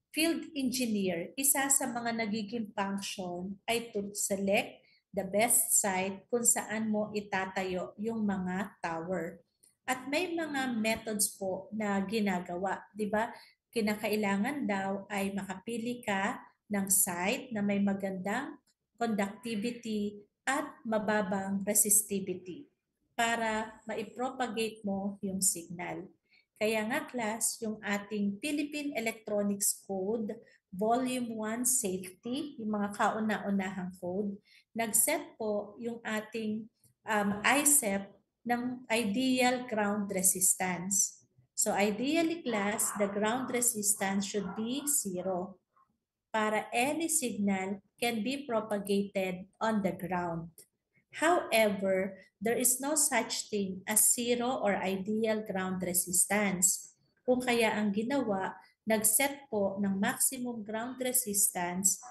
field engineer, isa sa mga nagiging function ay to select the best site kung saan mo itatayo yung mga tower. At may mga methods po na ginagawa, di ba? Kinakailangan daw ay makapili ka ng site na may magandang conductivity at mababang resistivity para maipropagate mo yung signal. Kaya nga class, yung ating Philippine Electronics Code, Volume 1 Safety, yung mga kauna-unahang code, nag-set po yung ating ICEP ng ideal ground resistance. So ideally class, the ground resistance should be 0 para any signal can be propagated on the ground. However, there is no such thing as zero or ideal ground resistance. Kung kaya ang ginawa, nag-set po ng maximum ground resistance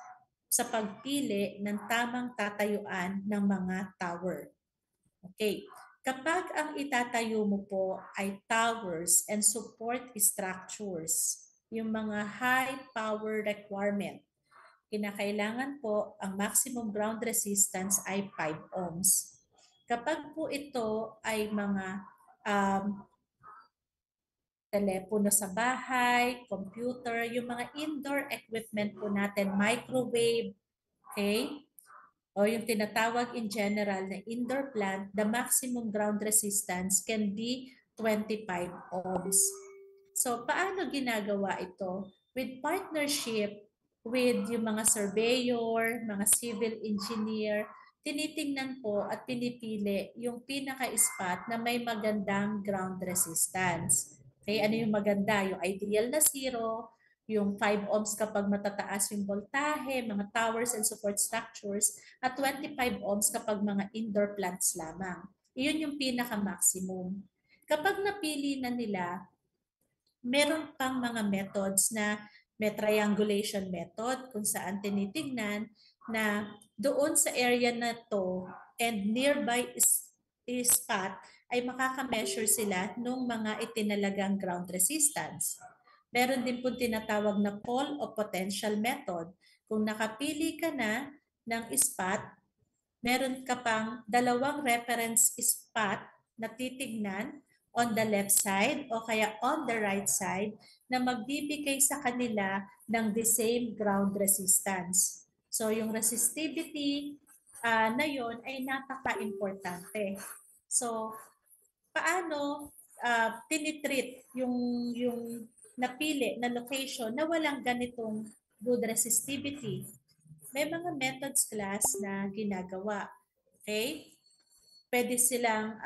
sa pagpili ng tamang tatayuan ng mga tower. Okay. Kapag ang itatayo mo po ay towers and support structures, yung mga high power requirement, kinakailangan po ang maximum ground resistance ay 5 ohms. Kapag po ito ay mga telepono sa bahay, computer, yung mga indoor equipment po natin, microwave, okay? O yung tinatawag in general na indoor plant, the maximum ground resistance can be 25 ohms. So, paano ginagawa ito? With partnership with yung mga surveyor, mga civil engineer, tinitingnan po at pinipili yung pinaka-spot na may magandang ground resistance. Okay, ano yung maganda? Yung ideal na 0, yung 5 ohms kapag matataas yung voltahe, mga towers and support structures, at 25 ohms kapag mga indoor plants lamang. Iyon yung pinaka-maximum. Kapag napili na nila, meron pang mga methods na may triangulation method kung saan tinitingnan na doon sa area na to and nearby spot ay makaka-measure sila ng mga itinalagang ground resistance. Meron din po tinatawag na pole o potential method. Kung nakapili ka na ng spot, meron ka pang dalawang reference spot na titignan on the left side o kaya on the right side na magbibigay sa kanila ng the same ground resistance. So yung resistivity na yon ay napaka-importante. So paano tinitreat yung napili na location na walang ganitong good resistivity? May mga methods class na ginagawa. Okay? Pwede silang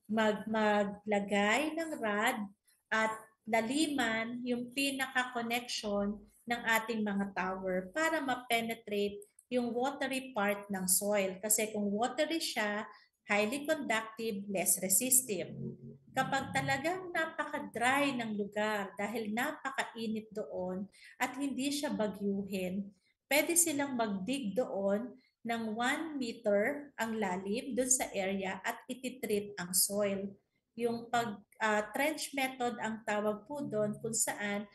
maglagay ng rod at laliman yung pinaka-connection ng ating mga tower para ma-penetrate yung watery part ng soil. Kasi kung watery siya, highly conductive, less resistive. Kapag talagang napaka-dry ng lugar dahil napaka-init doon at hindi siya bagyuhin, pwede silang mag-dig doon ng 1 meter ang lalim doon sa area at ititreat ang soil. Yung trench method ang tawag po doon kung saan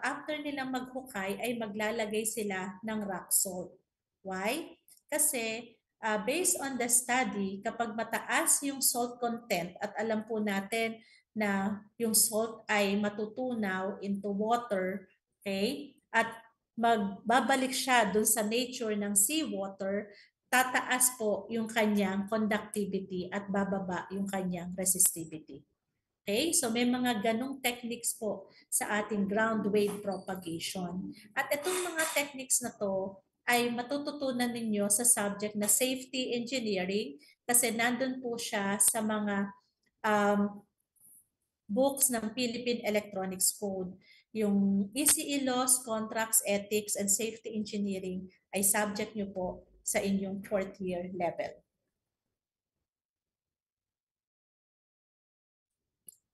after nilang maghukay ay maglalagay sila ng rock salt. Why? Kasi based on the study, kapag mataas yung salt content at alam po natin na yung salt ay matutunaw into water, okay? At magbabalik siya dun sa nature ng seawater, tataas po yung kanyang conductivity at bababa yung kanyang resistivity. Okay? So may mga ganong techniques po sa ating ground wave propagation. At itong mga techniques na to ay matututunan ninyo sa subject na safety engineering kasi nandun po siya sa mga books ng Philippine Electronics Code. Yung ECE Laws, Contracts, Ethics, and Safety Engineering ay subject nyo po sa inyong fourth year level.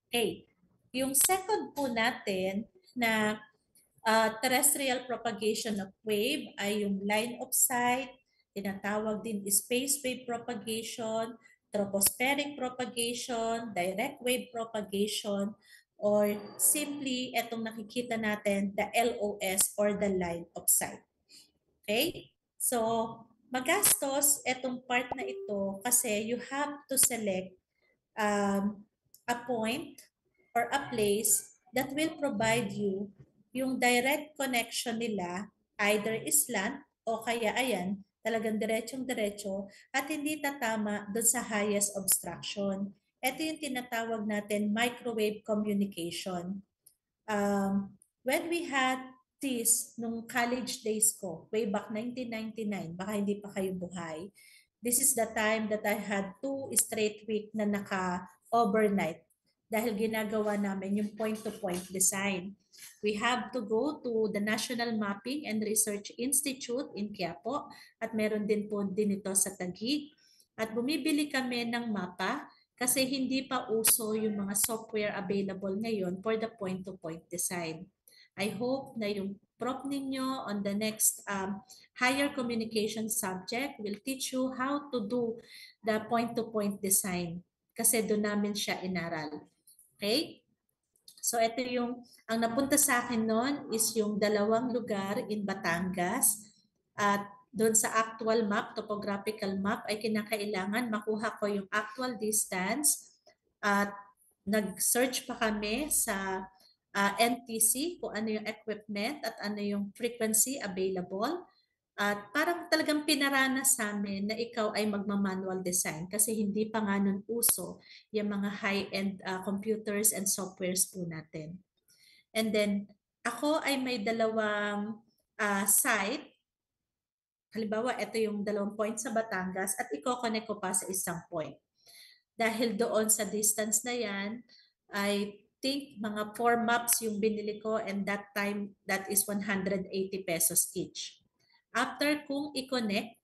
Okay. Yung second po natin na terrestrial propagation of wave ay yung line of sight, tinatawag din space wave propagation, tropospheric propagation, direct wave propagation, or simply itong nakikita natin, the LOS or the line of sight. Okay? So, magastos itong part na ito kasi you have to select a point or a place that will provide you yung direct connection nila, either island o kaya ayan, talagang diretsong-diretso at hindi tatama doon sa highest obstruction. Ito yung tinatawag natin microwave communication. When we had this nung college days ko, way back 1999, baka hindi pa kayo buhay, this is the time that I had 2 straight week na naka-overnight dahil ginagawa namin yung point-to-point design. We have to go to the National Mapping and Research Institute in Quiapo at meron din po din ito sa Taguig. At bumibili kami ng mapa kasi hindi pa uso yung mga software available ngayon for the point-to-point design. I hope na yung prop ninyo on the next higher communication subject will teach you how to do the point-to-point design kasi doon namin siya inaral. Okay? So ito yung, ang napunta sa akin noon is yung 2 lugar in Batangas at doon sa actual map, topographical map, ay kinakailangan makuha ko yung actual distance at nag-search pa kami sa NTC kung ano yung equipment at ano yung frequency available. At parang talagang pinaranas sa amin na ikaw ay magma-manual design kasi hindi pa nga nun uso yung mga high-end computers and softwares po natin. And then, ako ay may 2 site. Halimbawa, ito yung 2 point sa Batangas at i-connect ko pa sa isang point. Dahil doon sa distance na yan, I think mga 4 maps yung binili ko and that time, that is 180 pesos each. After kung i-connect,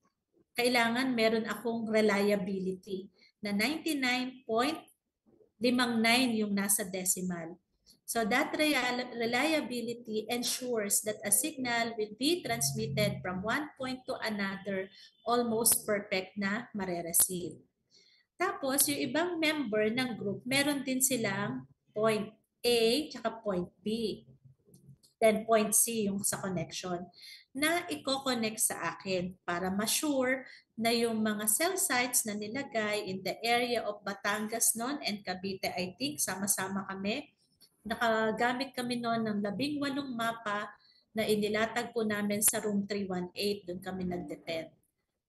kailangan meron akong reliability na 99.59 yung nasa decimal. So that reliability ensures that a signal will be transmitted from one point to another almost perfect na mare-receive. Tapos, yung ibang member ng group, meron din silang point A tsaka point B. Then point C yung sa connection na i-connect sa akin para ma-sure na yung mga cell sites na nilagay in the area of Batangas noon and Cavite, I think, sama-sama kami. Nakagamit kami noon ng 18 mapa na inilatag po namin sa room 318. Doon kami nag-depend.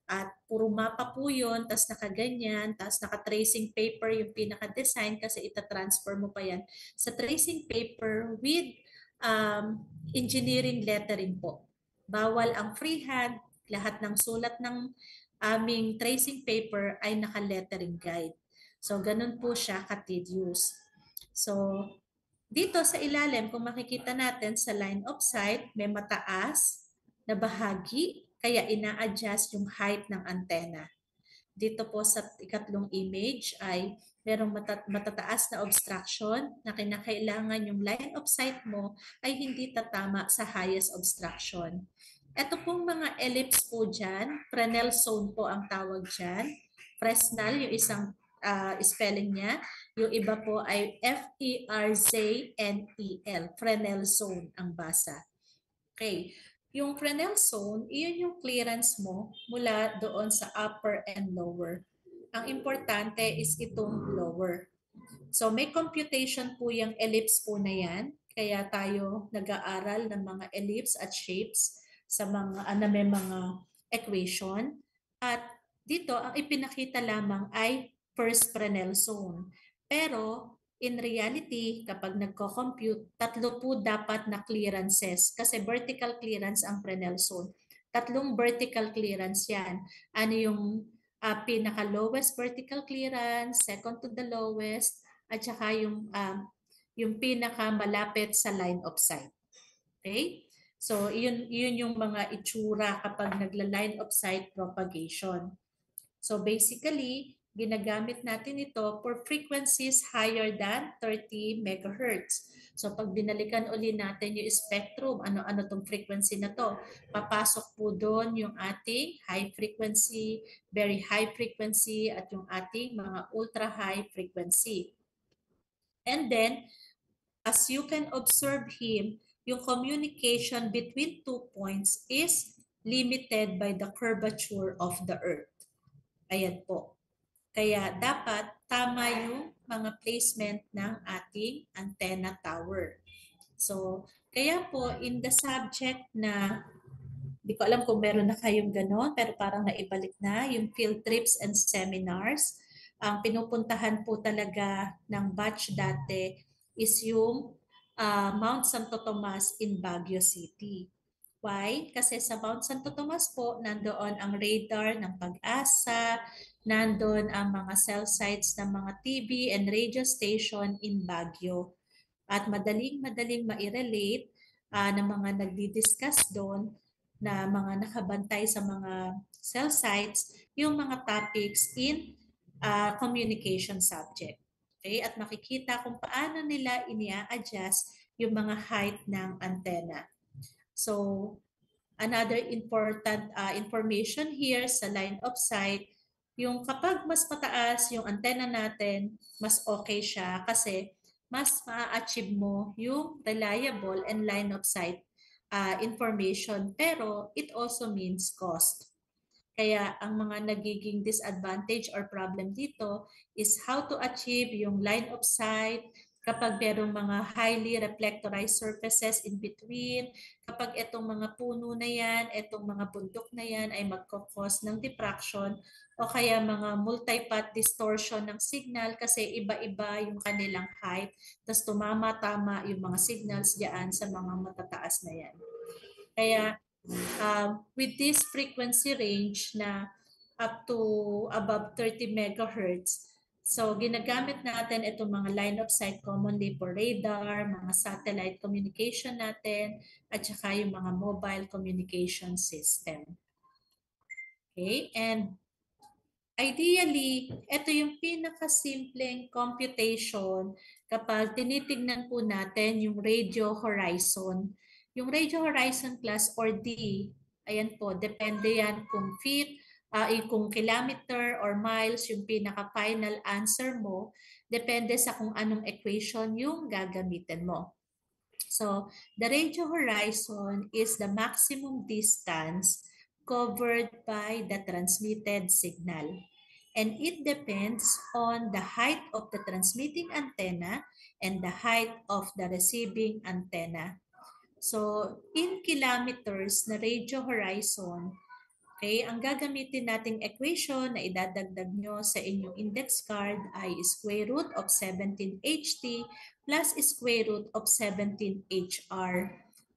At puro mapa po yun, tapos nakaganyan, tapos naka-tracing paper yung pinaka-design kasi ita-transfer mo pa yan sa tracing paper with engineering lettering po. Bawal ang freehand, lahat ng sulat ng aming tracing paper ay naka-lettering guide. So, ganun po siya ka-tedious. So, dito sa ilalim, kung makikita natin sa line of sight, may mataas na bahagi, kaya ina-adjust yung height ng antenna. Dito po sa ikatlong image ay merong matataas na obstruction na kinakailangan yung line of sight mo ay hindi tatama sa highest obstruction. Ito pong mga ellipse po dyan, Fresnel zone po ang tawag dyan. Fresnel, yung isang spelling niya. Yung iba po ay F-E-R-Z-N-E-L. Fresnel zone ang basa. Okay. Yung Fresnel zone, iyon yung clearance mo mula doon sa upper and lower. Ang importante is itong lower. So may computation po yung ellipse po na yan. Kaya tayo nag-aaral ng mga ellipse at shapes sa mga may mga equation. At dito, ang ipinakita lamang ay first Fresnel zone. Pero in reality, kapag nagko-compute, 3 po dapat na clearances kasi vertical clearance ang Fresnel zone. 3 vertical clearance yan. Ano yung pinaka-lowest vertical clearance, second to the lowest, at saka yung pinaka-malapit sa line of sight. Okay? So, yun yung mga itsura kapag nagla-line of sight propagation. So, basically, ginagamit natin ito for frequencies higher than 30 megahertz. So, pag binalikan uli natin yung spectrum, ano-ano tong frequency na to, papasok po doon yung ating high frequency, very high frequency, at yung ating mga ultra high frequency. And then, as you can observe him, yung communication between 2 points is limited by the curvature of the Earth. Ayan po. Kaya dapat tama yung mga placement ng ating antenna tower. So, kaya po in the subject na, di ko alam kung meron na kayong gano'n, pero parang naibalik na, yung field trips and seminars, ang pinupuntahan po talaga ng batch dati is yung Mount Santo Tomas in Baguio City. Why? Kasi sa Mount Santo Tomas po, nandoon ang radar ng Pag-asa, nandoon ang mga cell sites ng mga TV and radio station in Baguio. At madaling-madaling ma-relate ng mga nagdi-discuss doon na mga nakabantay sa mga cell sites, yung mga topics in communication subject. Okay? At makikita kung paano nila inia-adjust yung mga height ng antenna. So, another important information here sa line of sight, yung kapag mas mataas yung antenna natin, mas okay siya kasi mas ma-achieve mo yung reliable and line of sight information. Pero it also means cost. Kaya ang mga nagiging disadvantage or problem dito is how to achieve yung line of sight kapag merong mga highly reflectorized surfaces in between, kapag itong mga puno na yan, itong mga bundok na yan ay magkakos ng diffraction o kaya mga multipath distortion ng signal kasi iba-iba yung kanilang height, tapos tumama-tama yung mga signals diyan sa mga matataas na yan. Kaya with this frequency range na up to above 30 megahertz, so ginagamit natin itong mga line of sight commonly for radar, mga satellite communication natin, at saka yung mga mobile communication system. Okay, and ideally, ito yung pinakasimpleng computation kapag tinitignan po natin yung radio horizon. Yung radio horizon class or D, ayan po, depende yan kung feet, kung kilometer or miles yung pinaka-final answer mo, depende sa kung anong equation yung gagamitin mo. So, the radio horizon is the maximum distance covered by the transmitted signal. And it depends on the height of the transmitting antenna and the height of the receiving antenna. So, in kilometers na radio horizon, okay, ang gagamitin nating equation na idadagdag nyo sa inyong index card ay square root of 17ht plus square root of 17hr.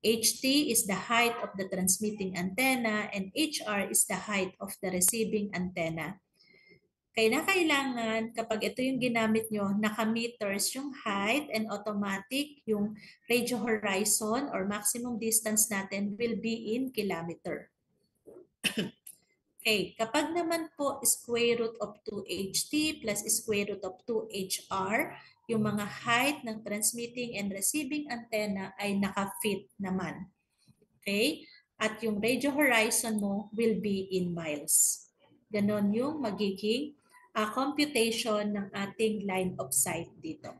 ht is the height of the transmitting antenna and hr is the height of the receiving antenna. Kaya kailangan kapag ito yung ginamit nyo, naka-meters yung height and automatic yung radio horizon or maximum distance natin will be in kilometer. Okay, kapag naman po square root of 2ht plus square root of 2hr, yung mga height ng transmitting and receiving antenna ay naka-fit naman. Okay? At yung radio horizon mo will be in miles. Ganon yung magiging computation ng ating line of sight dito.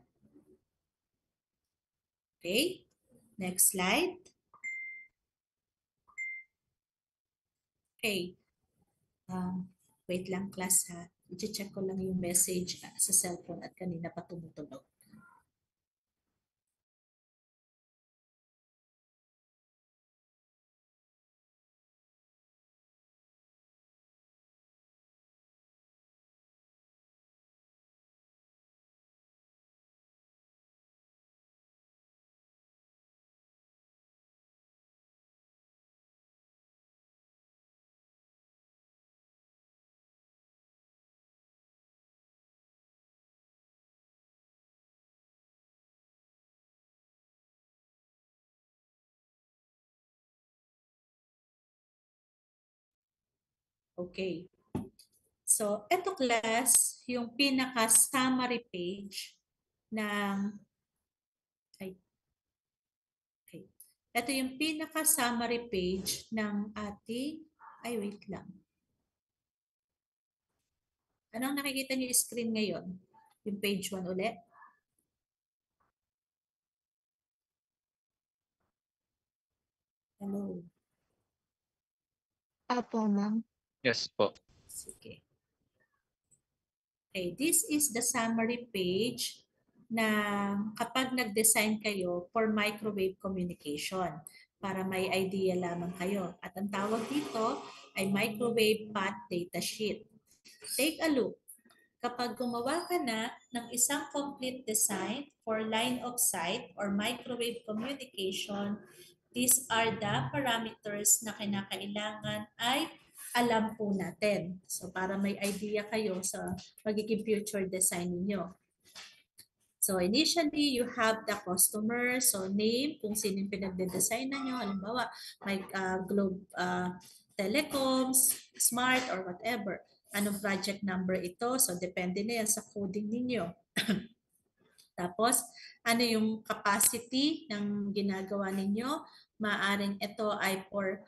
Okay? Next slide. Okay. Wait lang class ha. I-check ko lang yung message sa cellphone at kanina pa tumutunog. Okay. So, eto class, yung pinaka-summary page ng, ay, okay. Ito yung pinaka-summary page ng ating, ay wait lang. Anong nakikita niyo yung screen ngayon? Yung page 1 ulit? Hello. Opo, ma'am. Yes po. Sige. Okay, this is the summary page na kapag nag-design kayo for microwave communication para may idea lamang kayo. At ang tawag dito ay microwave path data sheet. Take a look. Kapag gumawa ka na ng isang complete design for line of sight or microwave communication, these are the parameters na kinakailangan ay alam po natin. So para may idea kayo sa magiging future design ninyo. So initially, you have the customer, so name, kung sino yung pinagde-design na nyo. Halimbawa, may Globe Telecoms, Smart, or whatever. Anong project number ito? So depende na yan sa coding ninyo. Tapos, ano yung capacity ng ginagawa ninyo? Maaring ito ay for,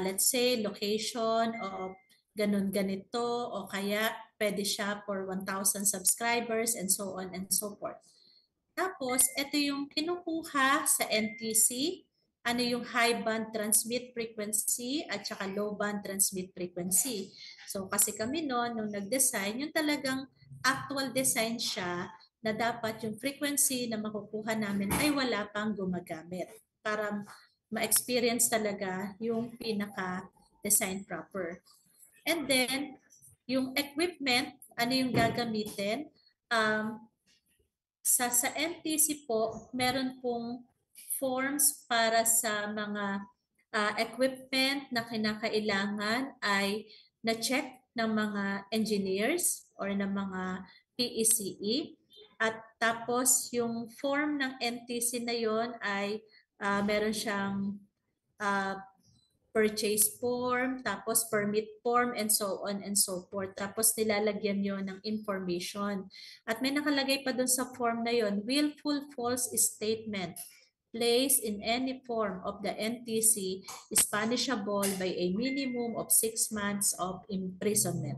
let's say, location o ganun ganito o kaya pwede siya for 1,000 subscribers and so on and so forth. Tapos, ito yung kinukuha sa NTC, ano yung high band transmit frequency at saka low band transmit frequency. So, kasi kami noon, nung nag-design, yung talagang actual design siya na dapat yung frequency na makukuha namin ay wala pang gumagamit para ma-experience talaga yung pinaka-design proper. And then, yung equipment, ano yung gagamitin? Sa NTC po, meron pong forms para sa mga equipment na kinakailangan ay na-check ng mga engineers or ng mga PECE. At tapos yung form ng NTC na yon ay meron siyang purchase form, tapos permit form, and so on and so forth. Tapos nilalagyan yon ng information. At may nakalagay pa dun sa form na yon, willful false statement placed in any form of the NTC is punishable by a minimum of 6 months of imprisonment.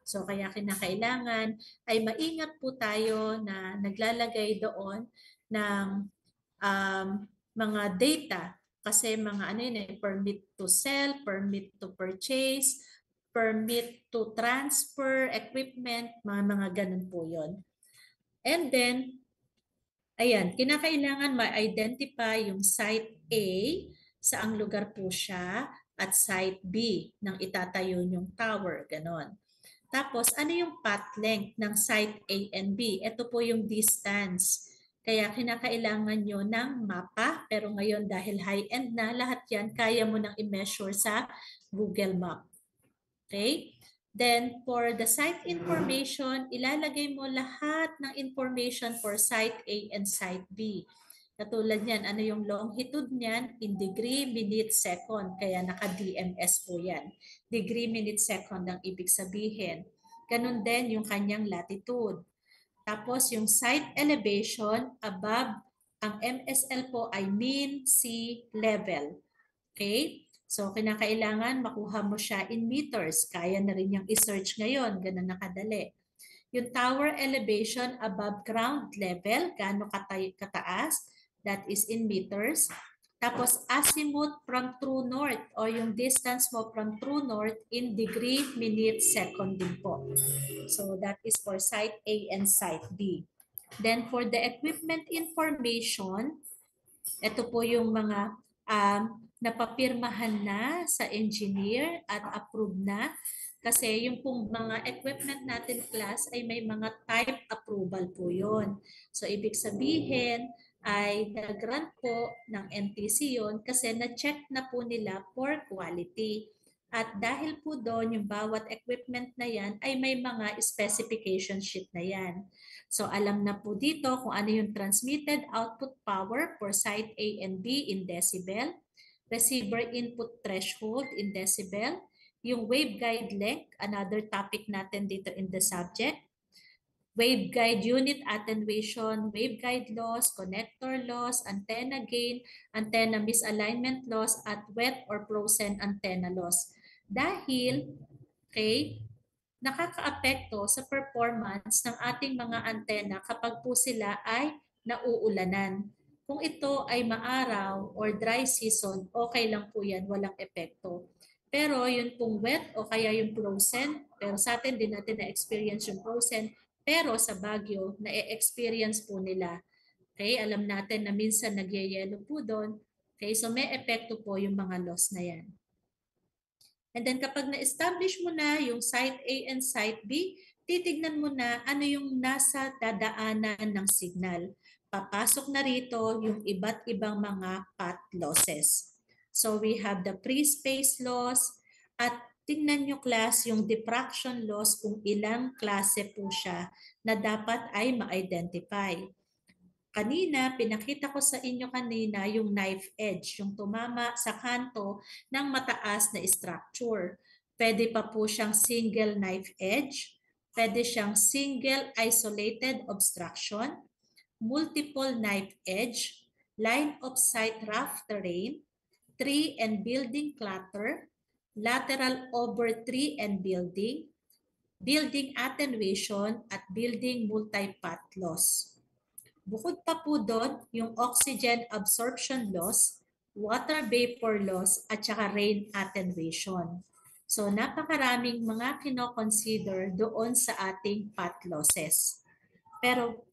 So kaya kinakailangan ay maingat po tayo na naglalagay doon ng mga data kasi mga ano yun permit to sell, permit to purchase, permit to transfer equipment, mga ganun po yon. And then, ayan, kinakailangan ma-identify yung site A, saang lugar po siya, at site B nang itatayo yung tower, ganon. Tapos, ano yung path length ng site A and B? Ito po yung distance. Kaya kinakailangan nyo ng mapa, pero ngayon dahil high-end na, lahat yan kaya mo nang i-measure sa Google Map. Okay? Then, for the site information, ilalagay mo lahat ng information for site A and site B. Katulad niyan, ano yung longitude niyan? In degree, minute, second. Kaya naka-DMS po yan. Degree, minute, second ang ibig sabihin. Ganun din yung kanyang latitude. Tapos yung site elevation above, ang MSL po ay mean sea level. Okay? So kinakailangan makuha mo siya in meters. Kaya na rin yung i-search ngayon, ganun nakadali. Yung tower elevation above ground level, gaano kataas, that is in meters. Tapos azimuth from true north o yung distance mo from true north in degree, minute, second din po. So that is for site A and site B. Then for the equipment information, ito po yung mga napapirmahan na sa engineer at approved na. Kasi yung pong mga equipment natin class ay may mga type approval po yun. So ibig sabihin ay nag-grant po ng NTC yun kasi na-check na po nila for quality. At dahil po doon yung bawat equipment na yan ay may mga specification sheet na yan. So alam na po dito kung ano yung transmitted output power for site A and B in decibel, receiver input threshold in decibel, yung waveguide length, another topic natin dito in the subject. Waveguide unit attenuation, waveguide loss, connector loss, antenna gain, antenna misalignment loss, at wet or frozen antenna loss. Dahil, okay, nakakaapekto sa performance ng ating mga antena kapag po sila ay nauulanan. Kung ito ay maaraw or dry season, okay lang po yan, walang epekto. Pero yun pong wet o kaya yung frozen, pero sa atin din natin na-experience yung frozen, pero sa Baguio, na-experience po nila. Okay, alam natin na minsan nagyayelo po doon. Okay, so may epekto po yung mga loss na yan. And then kapag na-establish mo na yung site A and site B, titignan mo na ano yung nasa dadaanan ng signal. Papasok na rito yung iba't ibang mga path losses. So we have the free space loss at tingnan nyo class yung diffraction loss kung ilang klase po siya na dapat ay ma-identify. Kanina, pinakita ko sa inyo kanina yung knife edge, yung tumama sa kanto ng mataas na structure. Pwede pa po siyang single knife edge, pwede siyang single isolated obstruction, multiple knife edge, line of sight rough terrain, tree and building clutter, lateral over tree and building, building attenuation, at building multipath loss. Bukod pa po doon, yung oxygen absorption loss, water vapor loss, at saka rain attenuation. So napakaraming mga kino-consider doon sa ating path losses. Pero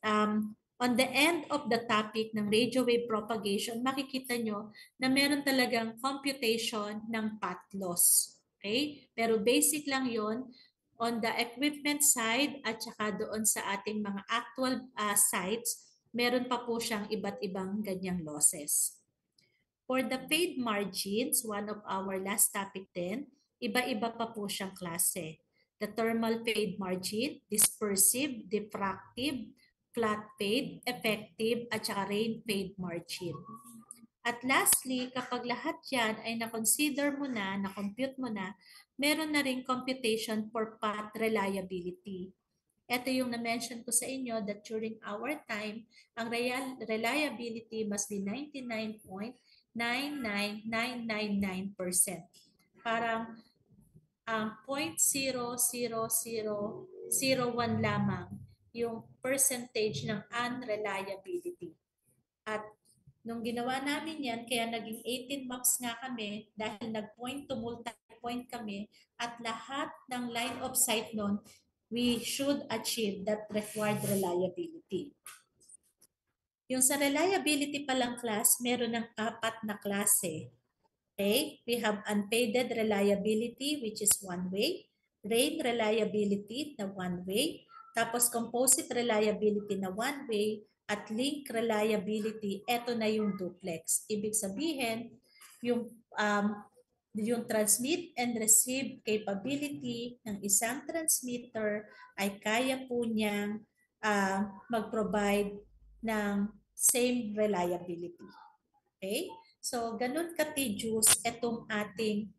on the end of the topic ng radio wave propagation, makikita nyo na meron talagang computation ng path loss. Okay? Pero basic lang yon on the equipment side at saka doon sa ating mga actual sites, meron pa po siyang iba't ibang ganyang losses. For the fade margins, one of our last topic din, iba-iba pa po siyang klase. The thermal fade margin, dispersive, diffractive, flat fade, effective, at saka rain fade margin. At lastly, kapag lahat yan ay na-consider mo na, na-compute mo na, meron na rin computation for path reliability. Ito yung na-mention ko sa inyo that during our time, ang reliability must be 99.99999%. Parang 0.00001 lamang yung percentage ng unreliability. At nung ginawa namin yan, kaya naging 18 maps nga kami dahil nag-point to multi-point kami at lahat ng line of sight nun, we should achieve that required reliability. Yung sa reliability palang class, meron ng 4 na klase. Okay? We have unfaded reliability, which is one way. Rain reliability na one way. Tapos composite reliability na one way. At link reliability, eto na yung duplex. Ibig sabihin, yung transmit and receive capability ng isang transmitter ay kaya po niyang mag-provide ng same reliability. Okay? So, ganun ka-tedious itong ating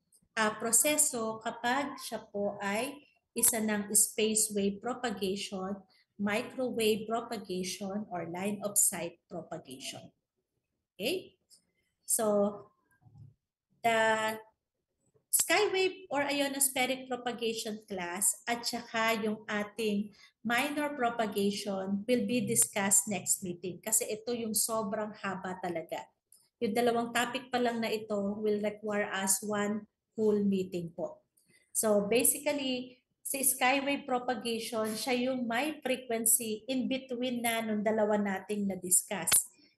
proseso kapag siya po ay isa ng space wave propagation, microwave propagation, or line of sight propagation. Okay? So, the skywave or ionospheric propagation class at saka yung ating minor propagation will be discussed next meeting kasi ito yung sobrang haba talaga. Yung dalawang topic pa lang na ito will require us one whole meeting po. So basically, si skywave propagation, siya yung may frequency in between na nung dalawa nating na-discuss.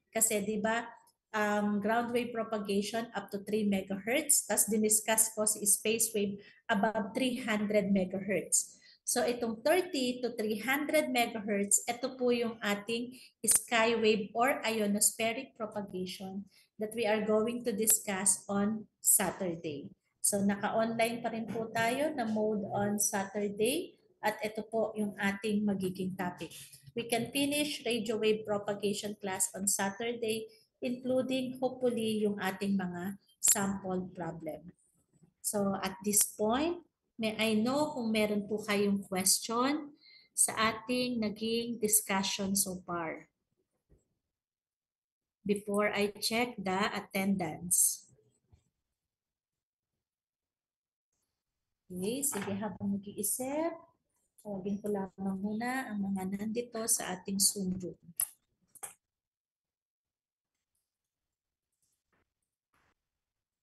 Kasi di ba, ground wave propagation up to 3 MHz, tapos diniscuss ko si space wave above 300 MHz. So itong 30 to 300 MHz, ito po yung ating skywave or ionospheric propagation that we are going to discuss on Saturday. So naka-online pa rin po tayo na mode on Saturday at ito po yung ating magiging topic. We can finish radio wave propagation class on Saturday, including hopefully yung ating mga sample problem. So at this point, may I know kung meron po kayong question sa ating naging discussion so far before I check the attendance. Okay, sige habang nag-iisip, tawagin ko lamang muna ang mga nandito sa ating Zoom room.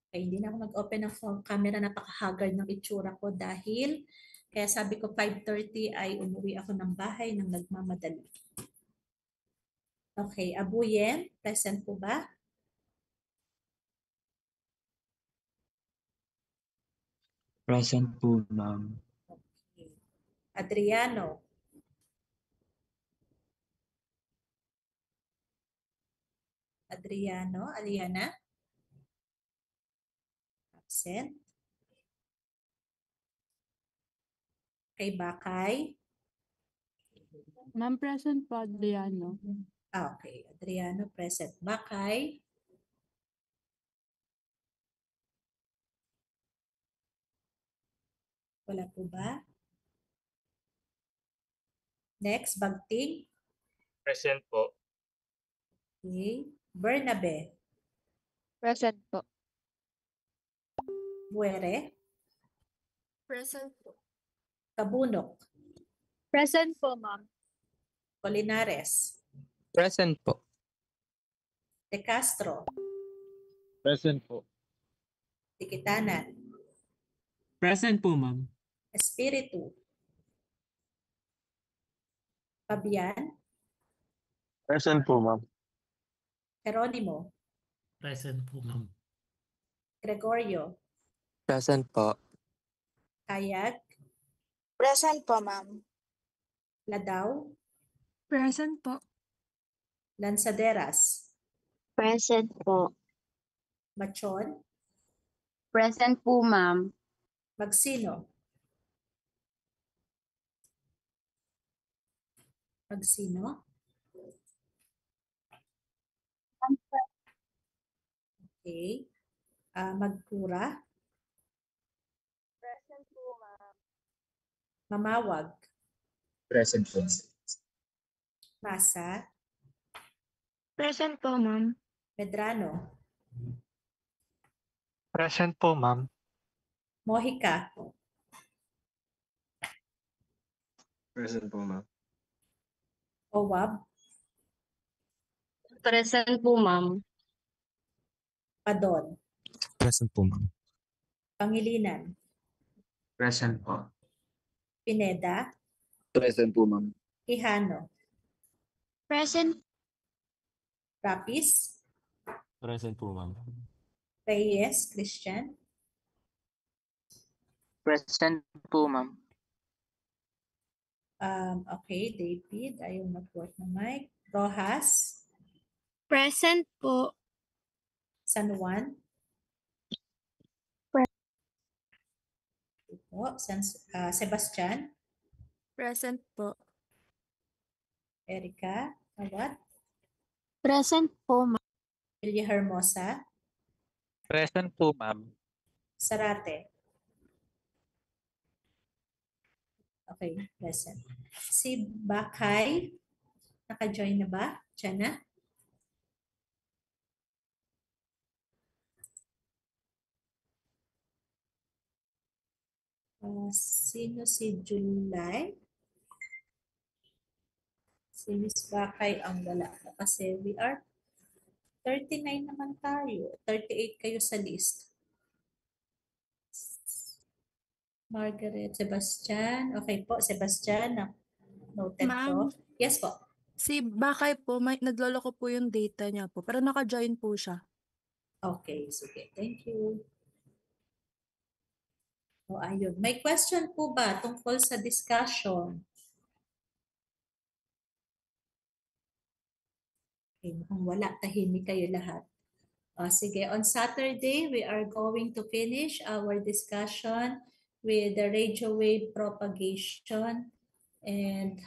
Okay, hindi na ako mag-open ng phone camera, napaka-haggard ng itsura ko dahil kaya sabi ko 5:30 ay umuwi ako ng bahay nang nagmamadali. Okay, Abuyen, present po ba? Present po, ma'am. Okay. Adriano. Aliana. Absent. Kay Bakay. Ma'am, present po, Adriano. Okay, Adriano present. Bakay. Wala po ba? Next, Bagting. Present po. Okay. Bernabe. Present po. Buere. Present po. Kabunok. Present po, ma'am. Colinares. Present po. De Castro. Present po. Tikitanan. Present po, ma'am. Espiritu. Pabian. Present po, ma'am. Jeronimo. Present po, ma'am. Gregorio. Present po. Kayag. Present po, ma'am. Ladaw. Present po. Lanzaderas. Present po. Machon. Present po, ma'am. Magsino. Magsino. Okay. Magpura. Present po, ma'am. Mamawag. Present po. Masa. Present po, ma'am. Medrano. Present po, ma'am. Mojica. Present po, ma'am. Owab. Present po, ma'am. Padon. Present po, ma'am. Pangilinan. Present po. Pineda. Present po, ma'am. Quijano. Present. Rapis. Present po, ma'am. Reyes. Christian. Present po, ma'am. Okay, David. Ayaw mag-work na mic. Rojas. Present po. San Juan. Po. Sebastian. Present po. Erica. Awat. Present po, ma'am. Villahermosa. Present po, ma'am. Sarate. Okay, present. Si Bakay. Naka-join na ba? Diyan na? Sino si July? Si Miss Bakay ang wala ko kasi we are 39 naman tayo. 38 kayo sa list. Margaret, Sebastian. Okay po, Sebastian. Noted Ma'am. ko. Yes po. Si Bakay po, nagloloko po yung data niya po, pero naka-join po siya. Okay, sige. Thank you. O ayun. May question po ba tungkol sa discussion? Okay, mukhang wala. Tahimik kayo lahat. Sige, on Saturday, we are going to finish our discussion with the radio wave propagation. And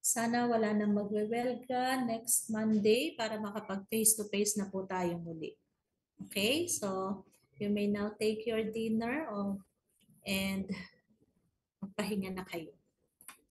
sana wala nang magwewelga next Monday para makapag face-to-face na po tayo muli. Okay, so You may now take your dinner and magpahinga na kayo.